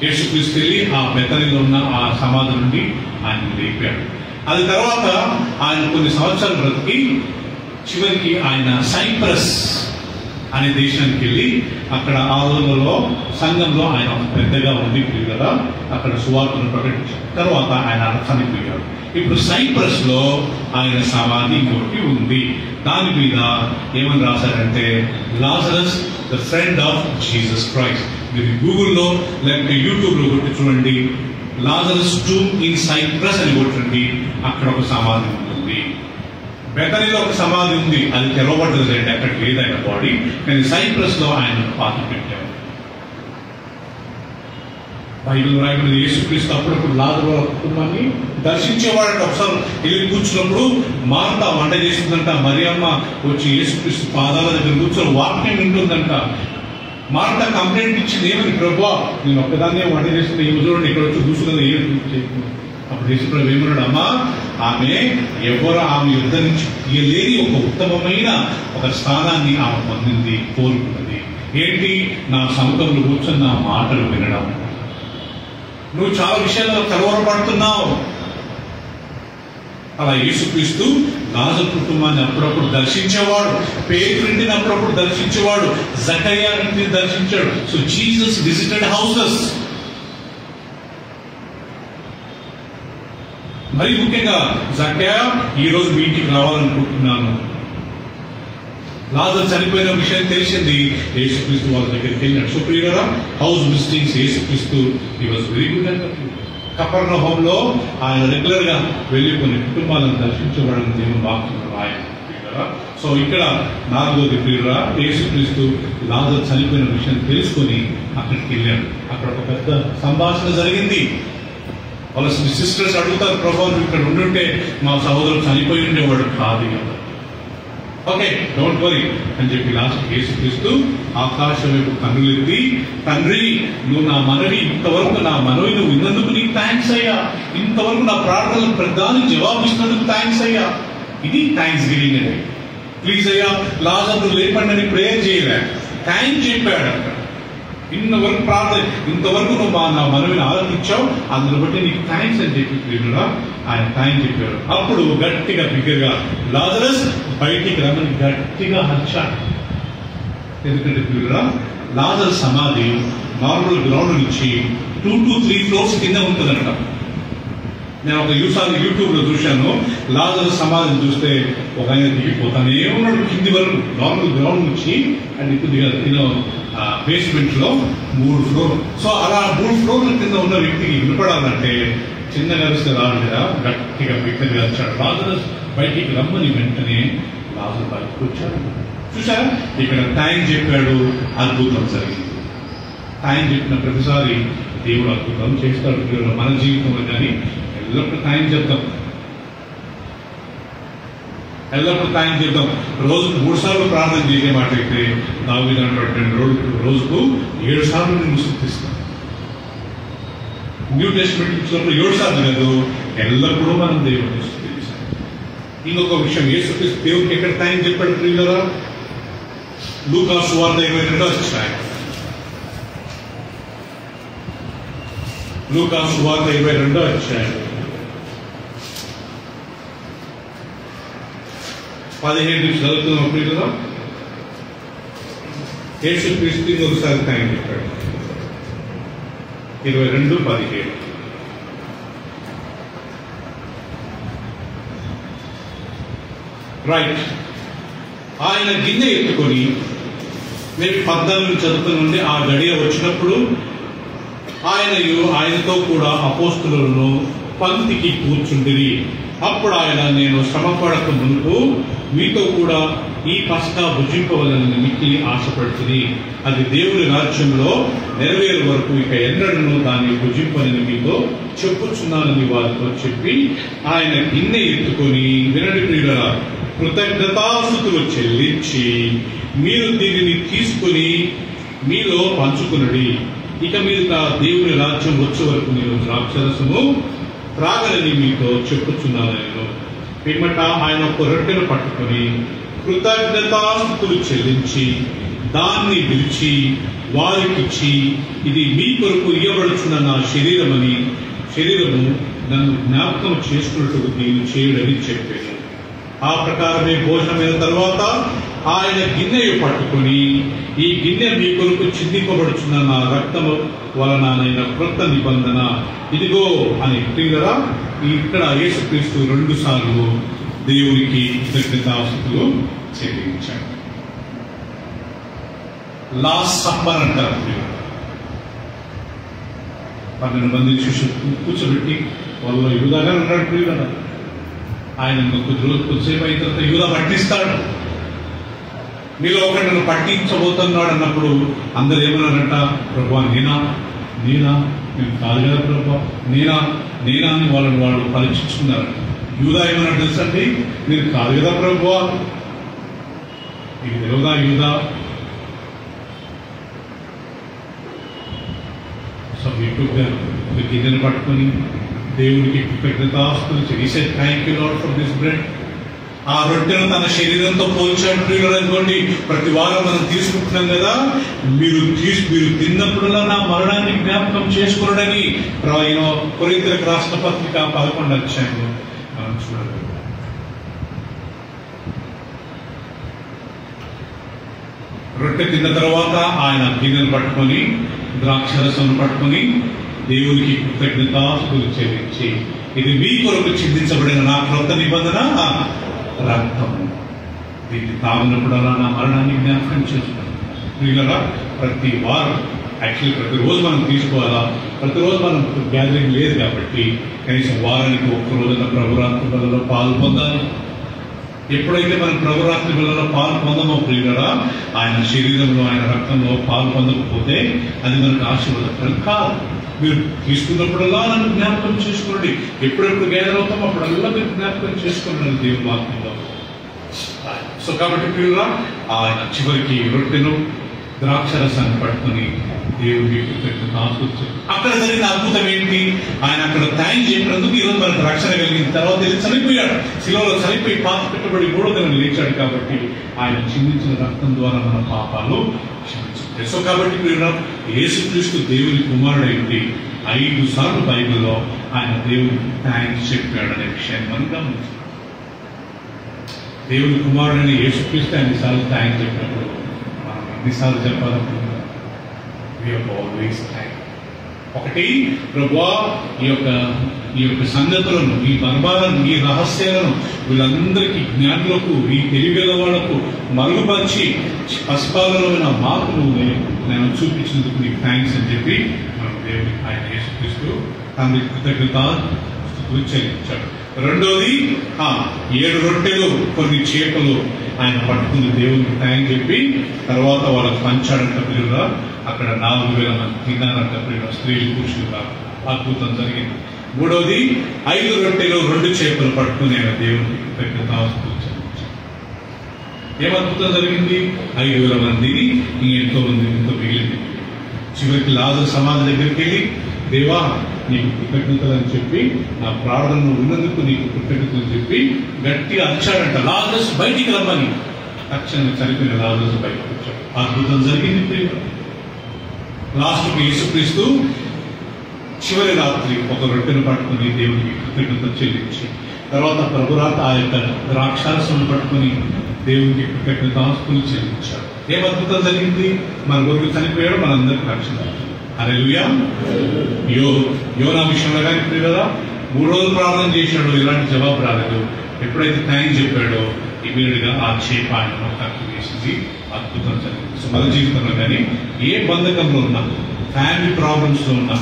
యేసుక్రీస్తు వెళ్ళి ఆ బెతనీలో ఉన్న ఆ సమాధి నుండి ఆయన లేపాడు. అది తర్వాత ఆయన కొన్ని సంవత్సరాలు బ్రతికి చివరికి ఆయన సైప్రస్ అనే దేశానికి వెళ్ళి అక్కడ ఆ రోజులలో సంఘంలో ఆయన పెద్దగా ఉంది కదా, అక్కడ సువార్తను ప్రకటించారు. తర్వాత ఆయన చనిపోయాడు. ఇప్పుడు సైప్రస్ లో ఆయన సమాధి ఇంకోటి ఉంది. దాని మీద ఏమని రాశారంటే, Lazarus the friend of Jesus Christ. మీరు గూగుల్లో లేకపోతే యూట్యూబ్ లో కొట్టి చూడండి, లాజరస్ టూమ్ ఇన్ సైప్రస్ అని కొట్టండి. అక్కడ ఒక సమాధి ఉంటుంది. బెతనీలో ఒక సమాధి ఉంది, అది తెరవబడ్డది అంటే అక్కడ లేదు ఆయన బాడీ, కానీ సైప్రస్ లో ఆయన పాతి పెట్టారు. బైబిల్ రాయబడిన యేసుక్రీస్తు అప్పుడప్పుడు లాజరు కుటుంబాన్ని దర్శించేవాడంట. ఒకసారి వెళ్ళి కూర్చున్నప్పుడు మార్త వంట చేస్తుందంట. మరియమ్మ వచ్చి యేసుక్రీస్తు పాదాల దగ్గర కూర్చొని వాక్యం వింటుందంట. మార్త కంప్లైంట్ ఇచ్చింది, ఏమని, ప్రభువా, నేను ఒక్కదాన్నే వంట చేస్తుంది, ఏమి చూడండి ఇక్కడ వచ్చి కూర్చున్నది, ఏమి చేస్తుంది. అప్పుడు యేసుప్రభు ఏమన్నాడు, అమ్మా, ఆమె యుద్ధం నుంచి లేని ఒక ఉత్తమమైన ఒక స్థానాన్ని ఆమె పొందింది, కోరుకున్నది. ఏంటి? నా సముఖంలో కూర్చొని నా మాటలు వినడం. నువ్వు చాలా విషయాల్లో కలవరపడుతున్నావు. అలా యేసుక్రీస్తు లాజరు కుటుంబాన్ని అప్పుడప్పుడు దర్శించేవాడు, పేతురుని అప్పుడప్పుడు దర్శించేవాడు, జకర్యాని దర్శించాడు. So Jesus visited houses. మరి ముఖ్యంగా జక్కయ్య, ఈ రోజు మీ ఇంటికి రావాలనుకుంటున్నాను. లాజరు చనిపోయిన విషయం తెలిసింది, యేసుక్రీస్తు వాళ్ళ దగ్గరికి వెళ్ళినాడు. సో ప్రియులారా, house visitings Yesukristu he was very good at that. కపెర్నహూములో ఆయన రెగ్యులర్ గా వెళ్ళి కొన్ని కుటుంబాలను దర్శించబడిన దేవుని వాక్యంలో ఆయన. సో ఇక్కడ 4వది ప్రియులారా, యేసుక్రీస్తు లాజరు చనిపోయిన విషయం తెలుసుకొని అక్కడికి వెళ్ళాడు. అక్కడ ఒక పెద్ద సంభాషణ జరిగింది. వాళ్ళ సిస్టర్స్ అడుగుతారు, ప్రభు నువ్వు ఇక్కడ ఉండుంటే మా సహోదరుడు చనిపోయి ఉండేవాడు కాదు కదా. ఓకే, డోంట్ వరీ అని చెప్పి లాస్ట్ యేసుక్రీస్తు ఆకాశం వైపు కన్నులెత్తి, తండ్రి నువ్వు నా మనవి ఇంతవరకు నువ్వు విన్నందుకు నీకు థ్యాంక్స్ అయ్యా, ఇంతవరకు నా ప్రార్థనలు ప్రధాని జవాబు ఇస్తున్నందుకు థ్యాంక్స్ అయ్యా. ఇది థ్యాంక్స్ గివింగ్ అండి. ప్లీజ్ అయ్యా లాజరు లేపండి అని ప్రేయర్ చేయలే, థ్యాంక్స్ చెప్పాడు. ఇంతవరకు ప్రార్థన, ఇంతవరకు నువ్వు నా మనవిని ఆలోచించావు, అందులో బట్టి నీకు థ్యాంక్స్ అని చెప్పి ప్రియుడా ఆయన థ్యాంక్స్ చెప్పారు. అప్పుడు గట్టిగా బిగ్గరగా లాజరస్ బయటికి రమ్మని గట్టిగా అరిచాడు. ఎందుకంటే ప్రియుడా లాజరు సమాధి నార్మల్ గ్రౌండ్ నుంచి 2 to 3 floors కింద ఉంటుందంట. నేను ఒక యూట్యూబ్ లో చూశాను. లాజరు సమాధిని చూస్తే ఒక ఆయన దిగిపోతానే ఉన్నాడు కింది వరకు, నార్మల్ గ్రౌండ్ నుంచి అది కొద్దిగా బేస్మెంట్ లో 3 floors. సో అలా 3 floors కింద ఉన్న వ్యక్తికి వినపడాలంటే చిన్నగా వస్తే రాలేదా, గట్టిగా బిగ్గరగా వచ్చాడు. లాజరు బయటికి రమ్మని వెంటనే లాజరు బయటకు వచ్చాడు. చూసారా, ఇక్కడ టైం చెప్పాడు, అద్భుతం జరిగింది. టైం చెప్పిన ప్రతిసారి దేవుడు అద్భుతం చేస్తాడు. మన జీవితంలో కానీ ఎల్లప్పుడు టైం చెప్తాం, ఎల్లప్పుడు టైం చెప్తాం. రోజుకు 3 సార్లు ప్రార్థన చేసే మాట అయితే దావీదు అంటాడు, రోజుకు 7 సార్లు నేను స్తుతిస్తాను. న్యూ టెస్ట్మెంట్ ఇచ్చినప్పుడు 7 సార్లు కాదు, ఎల్లప్పుడూ మనం దేవుడిని స్తుతిస్తాం. ఇంకొక విషయం, యేసుక్రీస్తు దేవుడికి ఎక్కడ టైం చెప్పాడు ప్రియులారా? లూకా సువార్త 22వ అధ్యాయం. లూకా సువార్త 22వ అధ్యాయం 17 నుంచి చదువుతున్నాం ప్రియులారా. యేసుక్రీస్తు ఒకసారి టైం చెప్పాడు. 22:17. రైట్. ఆయన గిన్నె ఎత్తుకొని, నేను 14 చదువుతుంటే ఆ గడియ వచ్చినప్పుడు ఆయనతో కూడా అపోస్తులను పంక్తికి కూర్చుండిరి. అప్పుడు ఆయన, నేను శ్రమపడక మునుపు మీతో కూడా ఈ పస్కా భుజింపవలనని మిక్కిలి ఆశపడుతుంది. అది దేవుని రాజ్యంలో నెరవేరు వరకు ఇక ఎన్నడను దాన్ని భుజింపని మీతో చెప్పుచున్నానని వారితో చెప్పి ఆయన గిన్నె ఎత్తుకొని, వినండి ప్రియులారా, కృతజ్ఞతాస్తుతులు చెల్లించి మీరు దీనిని తీసుకుని మీలో పంచుకునడి. ఇక మీదట దేవుని రాజ్యం వచ్చే వరకు నేను ద్రాక్షరసము త్రాగలని మీతో చెప్పుచున్నాను. నేను పిమ్మట ఆయన ఒక రొట్టెను పట్టుకొని కృతజ్ఞతాస్తుతులు చెల్లించి దాన్ని విరిచి వారికిచ్చి, ఇది మీ కొరకు ఇయ్యబడుచున్న నా శరీరము నన్ను జ్ఞాపకం చేసుకున్నట్టు దీన్ని చేయడని చెప్పాను. ఆ ప్రకారమే భోజనమైన తర్వాత ఆయన గిన్నెను పట్టుకొని, ఈ గిన్నె మీ కొరకు చిందింపబడుచున్న నా రక్తము వలనైన క్రొత్త నిబంధన ఇదిగో అని ప్రియులారా, ఇక్కడ యేసుక్రీస్తు 2 సార్లు దేవునికి కృతజ్ఞతాస్తుతులు చెల్లించాడు. లాస్ట్ సప్పర్ అంటారు. 12 మంది శిష్యులు కూర్చోబెట్టి వాళ్ళు యూదాగా ఉన్నాడు ప్రియులారా. ఆయన కొద్దిసేపు అయిన తర్వాత యూదా పట్టిస్తాడు. మీలో ఒకటి నన్ను పట్టించబోతున్నాడు అన్నప్పుడు అందరు ఏమన్నారంట, ప్రభువా నేనా నేను కాదు కదా ప్రభువా, నేనా అని వాళ్ళు పరీక్షించుకున్నారు. యూదా ఏమన్నా తెలుసండి, నేను కాదు కదా ప్రభువా, నీకు తెలియదా యూదా? సో గిన్నెను పట్టుకొని దేవుడికి కృతజ్ఞతాస్తులు చేసే, thank you lord for this bread. ఆ రొట్టెను తన శరీరంతో పోల్చాడు ప్రియులు అనుకోండి. ప్రతి వారం మనం తీసుకుంటున్నాం కదా, మీరు తిన్నప్పుడల్లా నా మరణాన్ని జ్ఞాపకం చేసుకోవడని కొరింథీయులకు రాసిన పత్రిక 11వ అధ్యాయంలో మనం చూడాలి. రొట్టె తిన్న తర్వాత ఆయన గిన్నెను పట్టుకొని ద్రాక్షరసం పట్టుకొని దేవునికి కృతజ్ఞతాస్తుతులు చెల్లించి, ఇది మీ కొరకు చిందించబడిన నా క్రొత్త నిబంధన రక్తము, దీన్ని తాగినప్పుడల్లా నా మరణాన్ని జ్ఞాపకం చేసుకున్నాను. ప్రియులరా, ప్రతి వారం యాక్చువల్లీ ప్రతిరోజు మనం తీసుకోవాలా, ప్రతిరోజు మనం గ్యాదరింగ్ లేదు కాబట్టి కనీసం వారానికి ఒక్కరోజున ప్రభురాత్రి బలలో పాలు పొందాలి. ఎప్పుడైతే మనం ప్రభురాత్రి బలలో పాలు పొందమో ప్రియులరా, ఆయన శరీరంలో ఆయన రక్తంలో పాలు పొందకపోతే అది మనకు ఆశీర్వాదకరం కాదు. మీరు తీసుకున్నప్పుడల్లా నన్ను జ్ఞాపకం చేసుకోండి, ఎప్పుడెప్పుడు గ్యాదర్ అవుతామో అప్పుడల్లా మీరు జ్ఞాపకం చేసుకోండి దేవుని వాక్యంలో. సో కాబట్టి ప్రియులరా, ఆయన చివరికి రొట్టెను ద్రాక్షరసాన్ని పట్టుకుని దేవుడికి కృతజ్ఞతాస్తుతులు. అక్కడ జరిగిన అద్భుతం ఏంటి? ఆయన అక్కడ థ్యాంక్స్ చెప్పినందుకు ఈరోజు మనకు రక్షణ కలిగిన తర్వాత చనిపోయాడు, శిలువలో చనిపోయి పాత పెట్టబడి 3వ దినం లేచాడు. కాబట్టి ఆయన చిందించిన రక్తం ద్వారా మన పాపాలు క్షమించారు. సో కాబట్టి యేసుక్రీస్తు దేవుని కుమారుడైంది 5 సార్లు బైబిల్లో ఆయన దేవునికి థ్యాంక్స్ చెప్పాడు అనే విషయాన్ని మనం గమనించాం. దేవుని కుమారుడైన యేసుక్రీస్తు అన్నిసార్లు థ్యాంక్స్ చెప్పినప్పుడు మనం ఎన్నిసార్లు చెప్పాలనుకుంటున్నాం? ఒకటి, ప్రభువా ఈ యొక్క సంగతులను, ఈ మర్మాలను, ఈ రహస్యాలను వీళ్ళందరికీ జ్ఞానులకు, ఈ తెలివిగల వాళ్లకు మరుగుపరిచి పసిపాలన మాకు నేను చూపించినందుకు నీకు థ్యాంక్స్ అని చెప్పి మనం దేవుని ఆయన యేసుక్రీస్తు తండ్రి కృతజ్ఞతాస్తుతులు చెల్లించాడు. రెండోది, 7 రొట్టెలు కొన్ని చేపలు ఆయన పట్టుకుని దేవునికి థ్యాంక్స్ చెప్పి తర్వాత వాళ్ళకి పంచాడంట ప్రియులుగా. అక్కడ 4,000 మంది తిన్నారంట ప్రియులు, స్త్రీలు పురుషులుగా. అద్భుతం జరిగింది. మూడోది, 5 రొట్టెలు 2 చేపలు పట్టుకుని ఆయన దేవునికి కృతజ్ఞతాస్తుతులు చెల్లించాడు. ఏం అద్భుతం జరిగింది? 5,000 మందిని ఎంతో మంది ఎంతో మిగిలింది. చివరికి లాజరు సమాధి దగ్గరికి వెళ్ళి, దేవా నీకు కృతజ్ఞతలు అని చెప్పి, నా ప్రార్థనను విన్నందుకు నీకు కృతజ్ఞతలు చెప్పి గట్టిగా అరిచాడంట, లాజరస్ బయటికి రమ్మని. తక్షణం చనిపోయిన లాజరస్ బయటకు వచ్చాడు. అద్భుతం జరిగింది ప్రియులు. లాస్ట్కి యేసుక్రీస్తు చివరి రాత్రి ఒక రొట్టెను పట్టుకుని దేవునికి కృతజ్ఞతలు చెల్లించి, తర్వాత ప్రభురాత్రి ఆ యొక్క ద్రాక్షారసం పట్టుకుని దేవునికి కృతజ్ఞతాస్తుతులు చెల్లించాడు. ఏం అద్భుతం జరిగింది? మన కొరకు చనిపోయాడు, మనందరికీ రక్షణ. హల్లెలూయా. యోనా విషయంలో కానీ ప్రియులరా, 3 రోజులు ప్రార్థన చేశాడు, ఎలాంటి జవాబు రాలేదు. ఎప్పుడైతే థ్యాంక్స్ చెప్పాడో ఇమీడియట్ గా ఆ చేప ఆయన నోట్లోకి వేసింది. అద్భుతం జరిగింది. సో మన జీవితంలో కానీ ఏ బంధకంలో ఉన్నా, ఫ్యామిలీ ప్రాబ్లమ్స్ లో ఉన్నా,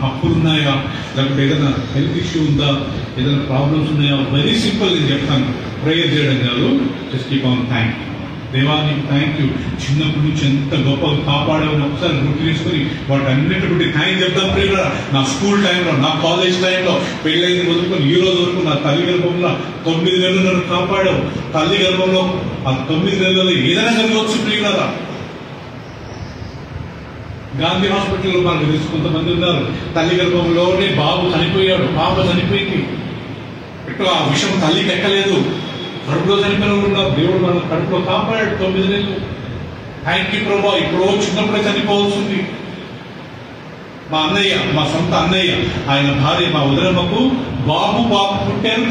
అప్పులు ఉన్నాయా, లేకపోతే ఏదైనా హెల్త్ ఇష్యూ ఉందా, ఏదైనా ప్రాబ్లమ్స్ ఉన్నాయా, వెరీ సింపుల్ నేను చెప్తాను, ప్రేయర్ చేయడం కాదు, just keep on thank you. దేవా నీకు థ్యాంక్ యూ, చిన్నప్పటి నుంచి ఎంత గొప్పగా కాపాడేవని ఒకసారి గుర్తు తీసుకుని వాటి అన్నిటి బట్టి థ్యాంక్ చెప్తాం ప్రియులరా. నా స్కూల్ టైంలో, నా కాలేజ్ టైంలో, పెళ్ళైంది మొదలుకొని ఈ రోజు వరకు నా తల్లి గర్భంలో 9 నెలలు నన్ను కాపాడావు. తల్లి గర్భంలో ఆ 9 నెలల్లో ఏదైనా జరగవచ్చు ప్రియులరా. గాంధీ హాస్పిటల్లో మనకు తెలుసు, కొంతమంది ఉన్నారు తల్లి గర్భంలోనే బాబు చనిపోయాడు, పాప చనిపోయింది. ఇటు ఆ విషయం తల్లికి ఎక్కలేదు, కడుపులో చనిపోయిన ఉన్నారు. దేవుడు మన కడుపులో కాపాడాడు 9 నెలలు. థ్యాంక్ యూ ప్రభా. ఇప్పుడు చిన్నప్పుడే చనిపోవాల్సింది. మా అన్నయ్య, మా సొంత అన్నయ్య, ఆయన భార్య మా ఉదరమ్మకు బాబు పుట్టారు,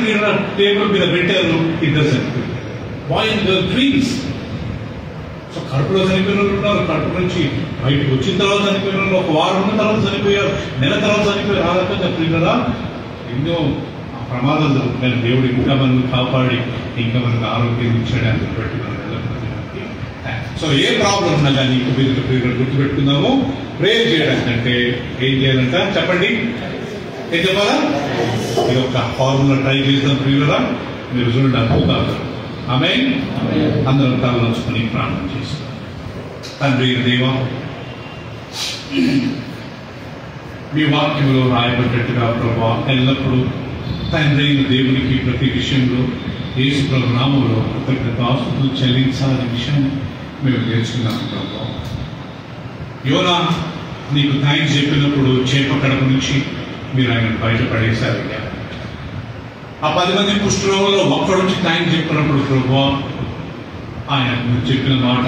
టేబుల్ మీద పెట్టారు, 2 చనిపోయారు. Boy and girl twins. సో కడుపులో చనిపోయిన వాళ్ళు ఉన్నారు, కడుపు నుంచి బయటకు వచ్చిన తర్వాత చనిపోయిన వాళ్ళు, 1 వారం ఉన్న తర్వాత చనిపోయారు, నెల తర్వాత చనిపోయారు. ఆ రకంగా ప్రియులరా ఎన్నో ప్రమాదాలు జరుగుతున్నాయి. దేవుడు ఇంకా మనల్ని కాపాడి ఇంకా మనకు ఆరోగ్యం ఇచ్చాడు అని బట్టి మనం సో ఏ ప్రాబ్లం ఉన్నా కానీ మీరు గుర్తుపెట్టుకుందాము, ప్రేయర్ చేయడానికంటే ఏం చేయాలంట చెప్పండి, ఏం చెప్పాలా? ఈ యొక్క ఫార్ములా ట్రై చేద్దాం ప్రియులరా. మీరు చూడండి అద్భుతాలు. ఆమేన్. అందరం తల వంచుకొని ప్రార్థన చేస్తాం. తండ్రి దేవా, మీ వాక్యంలో రాయబడ్డట్టుగా ప్రభా ఎల్లప్పుడూ తండ్రి దేవునికి ప్రతి విషయంలో యేసు ప్రభు నామములో కృతజ్ఞతాస్తుతులు చెల్లించాలనే విషయాన్ని మేము నేర్చుకున్నాము ప్రభా. యోనా నీకు థ్యాంక్స్ చెప్పినప్పుడు చేప కడప నుంచి మీరు ఆయన బయటపడేశారు. ఆ 10 మంది కుష్ఠరోగుల్లో ఒక్కడు వచ్చి థ్యాంక్స్ చెప్పినప్పుడు ప్రభువా ఆయన మీరు చెప్పిన మాట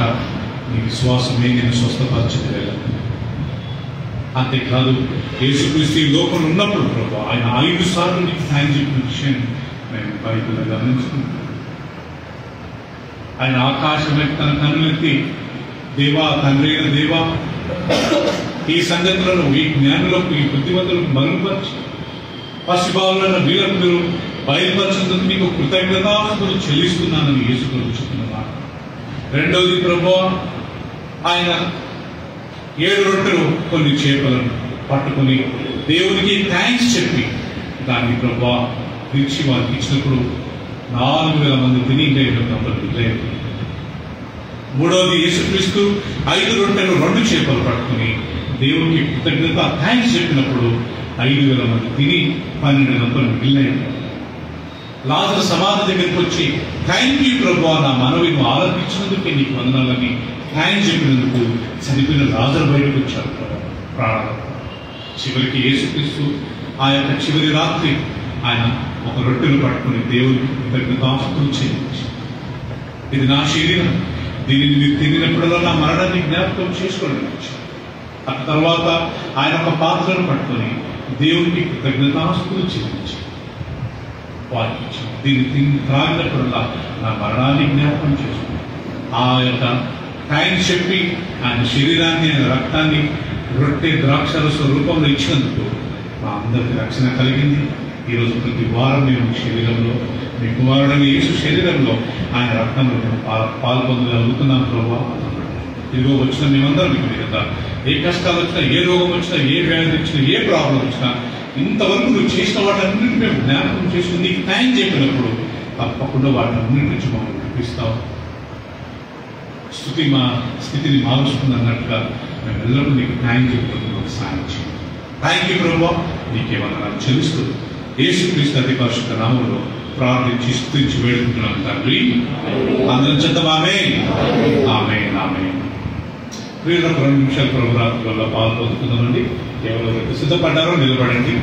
నీ విశ్వాసమే నేను స్వస్థపరచగల. అంతేకాదు యేసుక్రీస్తు ఈ లోకంలో ఉన్నప్పుడు ప్రభు ఆయన 5 సార్లు నీకు థ్యాంక్స్ చెప్పిన విషయం మేము బైబిల్లో గమనించుకుంటాం. ఆయన ఆకాశం తన కన్నులెత్తి దేవా, తండ్రి అయిన దేవా, ఈ సంగతులను ఈ జ్ఞానులకు ఈ బుద్ధిమంతులకు మరుగుపరిచి పసిబాలున్న వీళ్ళకు మీరు బయలుపరిచినందుకు మీకు కృతజ్ఞతాస్తుతులు చెల్లిస్తున్నానని యేసుక్రీస్తు చెప్పిన మాట. రెండవది ప్రభువా ఆయన 7 రొట్టెలు కొన్ని చేపలను పట్టుకొని దేవునికి థ్యాంక్స్ చెప్పి దాన్ని ప్రభువా తెచ్చి వారికి ఇచ్చినప్పుడు 4,000 మంది తిని లేదు. మూడవది యేసుక్రీస్తు 5 రొట్టెలు 2 చేపలు పట్టుకుని దేవునికి కృతజ్ఞత థ్యాంక్స్ చెప్పినప్పుడు 5,000 మంది తిని 12 గంటలు మిగిలినాయి. లాజరు సమాధి దగ్గరికి వచ్చి థ్యాంక్ యూ ప్రభువా, నా మనవిని ఆలపించినందుకే నీకు వందనాలని థ్యాంక్స్ చెప్పినందుకు చనిపోయిన లాజరు బయటకు వచ్చారు ప్రాణాలు. చివరికి యేసుక్రీస్తు ఆ యొక్క చివరి రాత్రి ఆయన ఒక రొట్టెను పట్టుకుని దేవునికి కృతజ్ఞతాస్తుతులు చెల్లించి, ఇది నా శరీరం, దీనిని మీరు తిరిగినప్పుడల్లా నా మరణాన్ని జ్ఞాపకం చేసుకోండి. ఆ తర్వాత ఆయన ఒక పాత్రను పట్టుకొని దేవునికి కృతజ్ఞతాస్తుతులు చెల్లించి వారికి ఇచ్చారు. దీన్ని త్రాగినప్పుడల్లా నా మరణాన్ని జ్ఞాపకం చేసుకుని ఆ యొక్క థ్యాంక్స్ చెప్పి ఆయన శరీరాన్ని ఆయన రక్తాన్ని రొట్టె ద్రాక్షరస రూపంలో ఇచ్చినందుకు మా అందరికి రక్షణ కలిగింది. ఈరోజు ప్రతి వారం మేము శరీరంలో మీ కుమారుడైన యేసు శరీరంలో ఆయన రక్తంలో మేము పాల్పొందగలుగుతున్నాం ప్రభావ. ఇదిగో వచ్చిన మేమందరం మీకు కదా, ఏ కష్టాలు వచ్చినా, ఏ రోగం వచ్చినా, ఏ వ్యాధి వచ్చినా, ఏ ప్రాబ్లం వచ్చినా, ఇంతవరకు నువ్వు చేసిన వాటన్నింటినీ మేము జ్ఞాపకం చేసుకుని నీకు థ్యాంక్స్ చెప్పినప్పుడు తప్పకుండా వాటిని అన్నింటి నుంచి మమ్మల్ని వినిపిస్తావు. స్థుతి మా స్థితిని మారుస్తుంది అన్నట్టుగా మేము ఎల్లప్పుడూ నీకు థ్యాంక్ చెప్పుకుంటున్నాం. సాయం చేయండి. థ్యాంక్ యూ ప్రభావ, నీకేమన్నా చెల్లిస్తూ యేసుక్రీస్తు అతి పరిశుద్ధ నామములో ప్రార్థించి స్తుతించి వేడుకుంటున్నాం తండ్రి. అందరం చెప్తాం ఆమేన్, ఆమేన్, ఆమేన్. వీళ్ళ 2 నిమిషాలు ప్రభు రాత్రి వల్ల పాల్పొందుకుందామండి. కేవలం సిద్ధపడ్డారో నిలబడండి.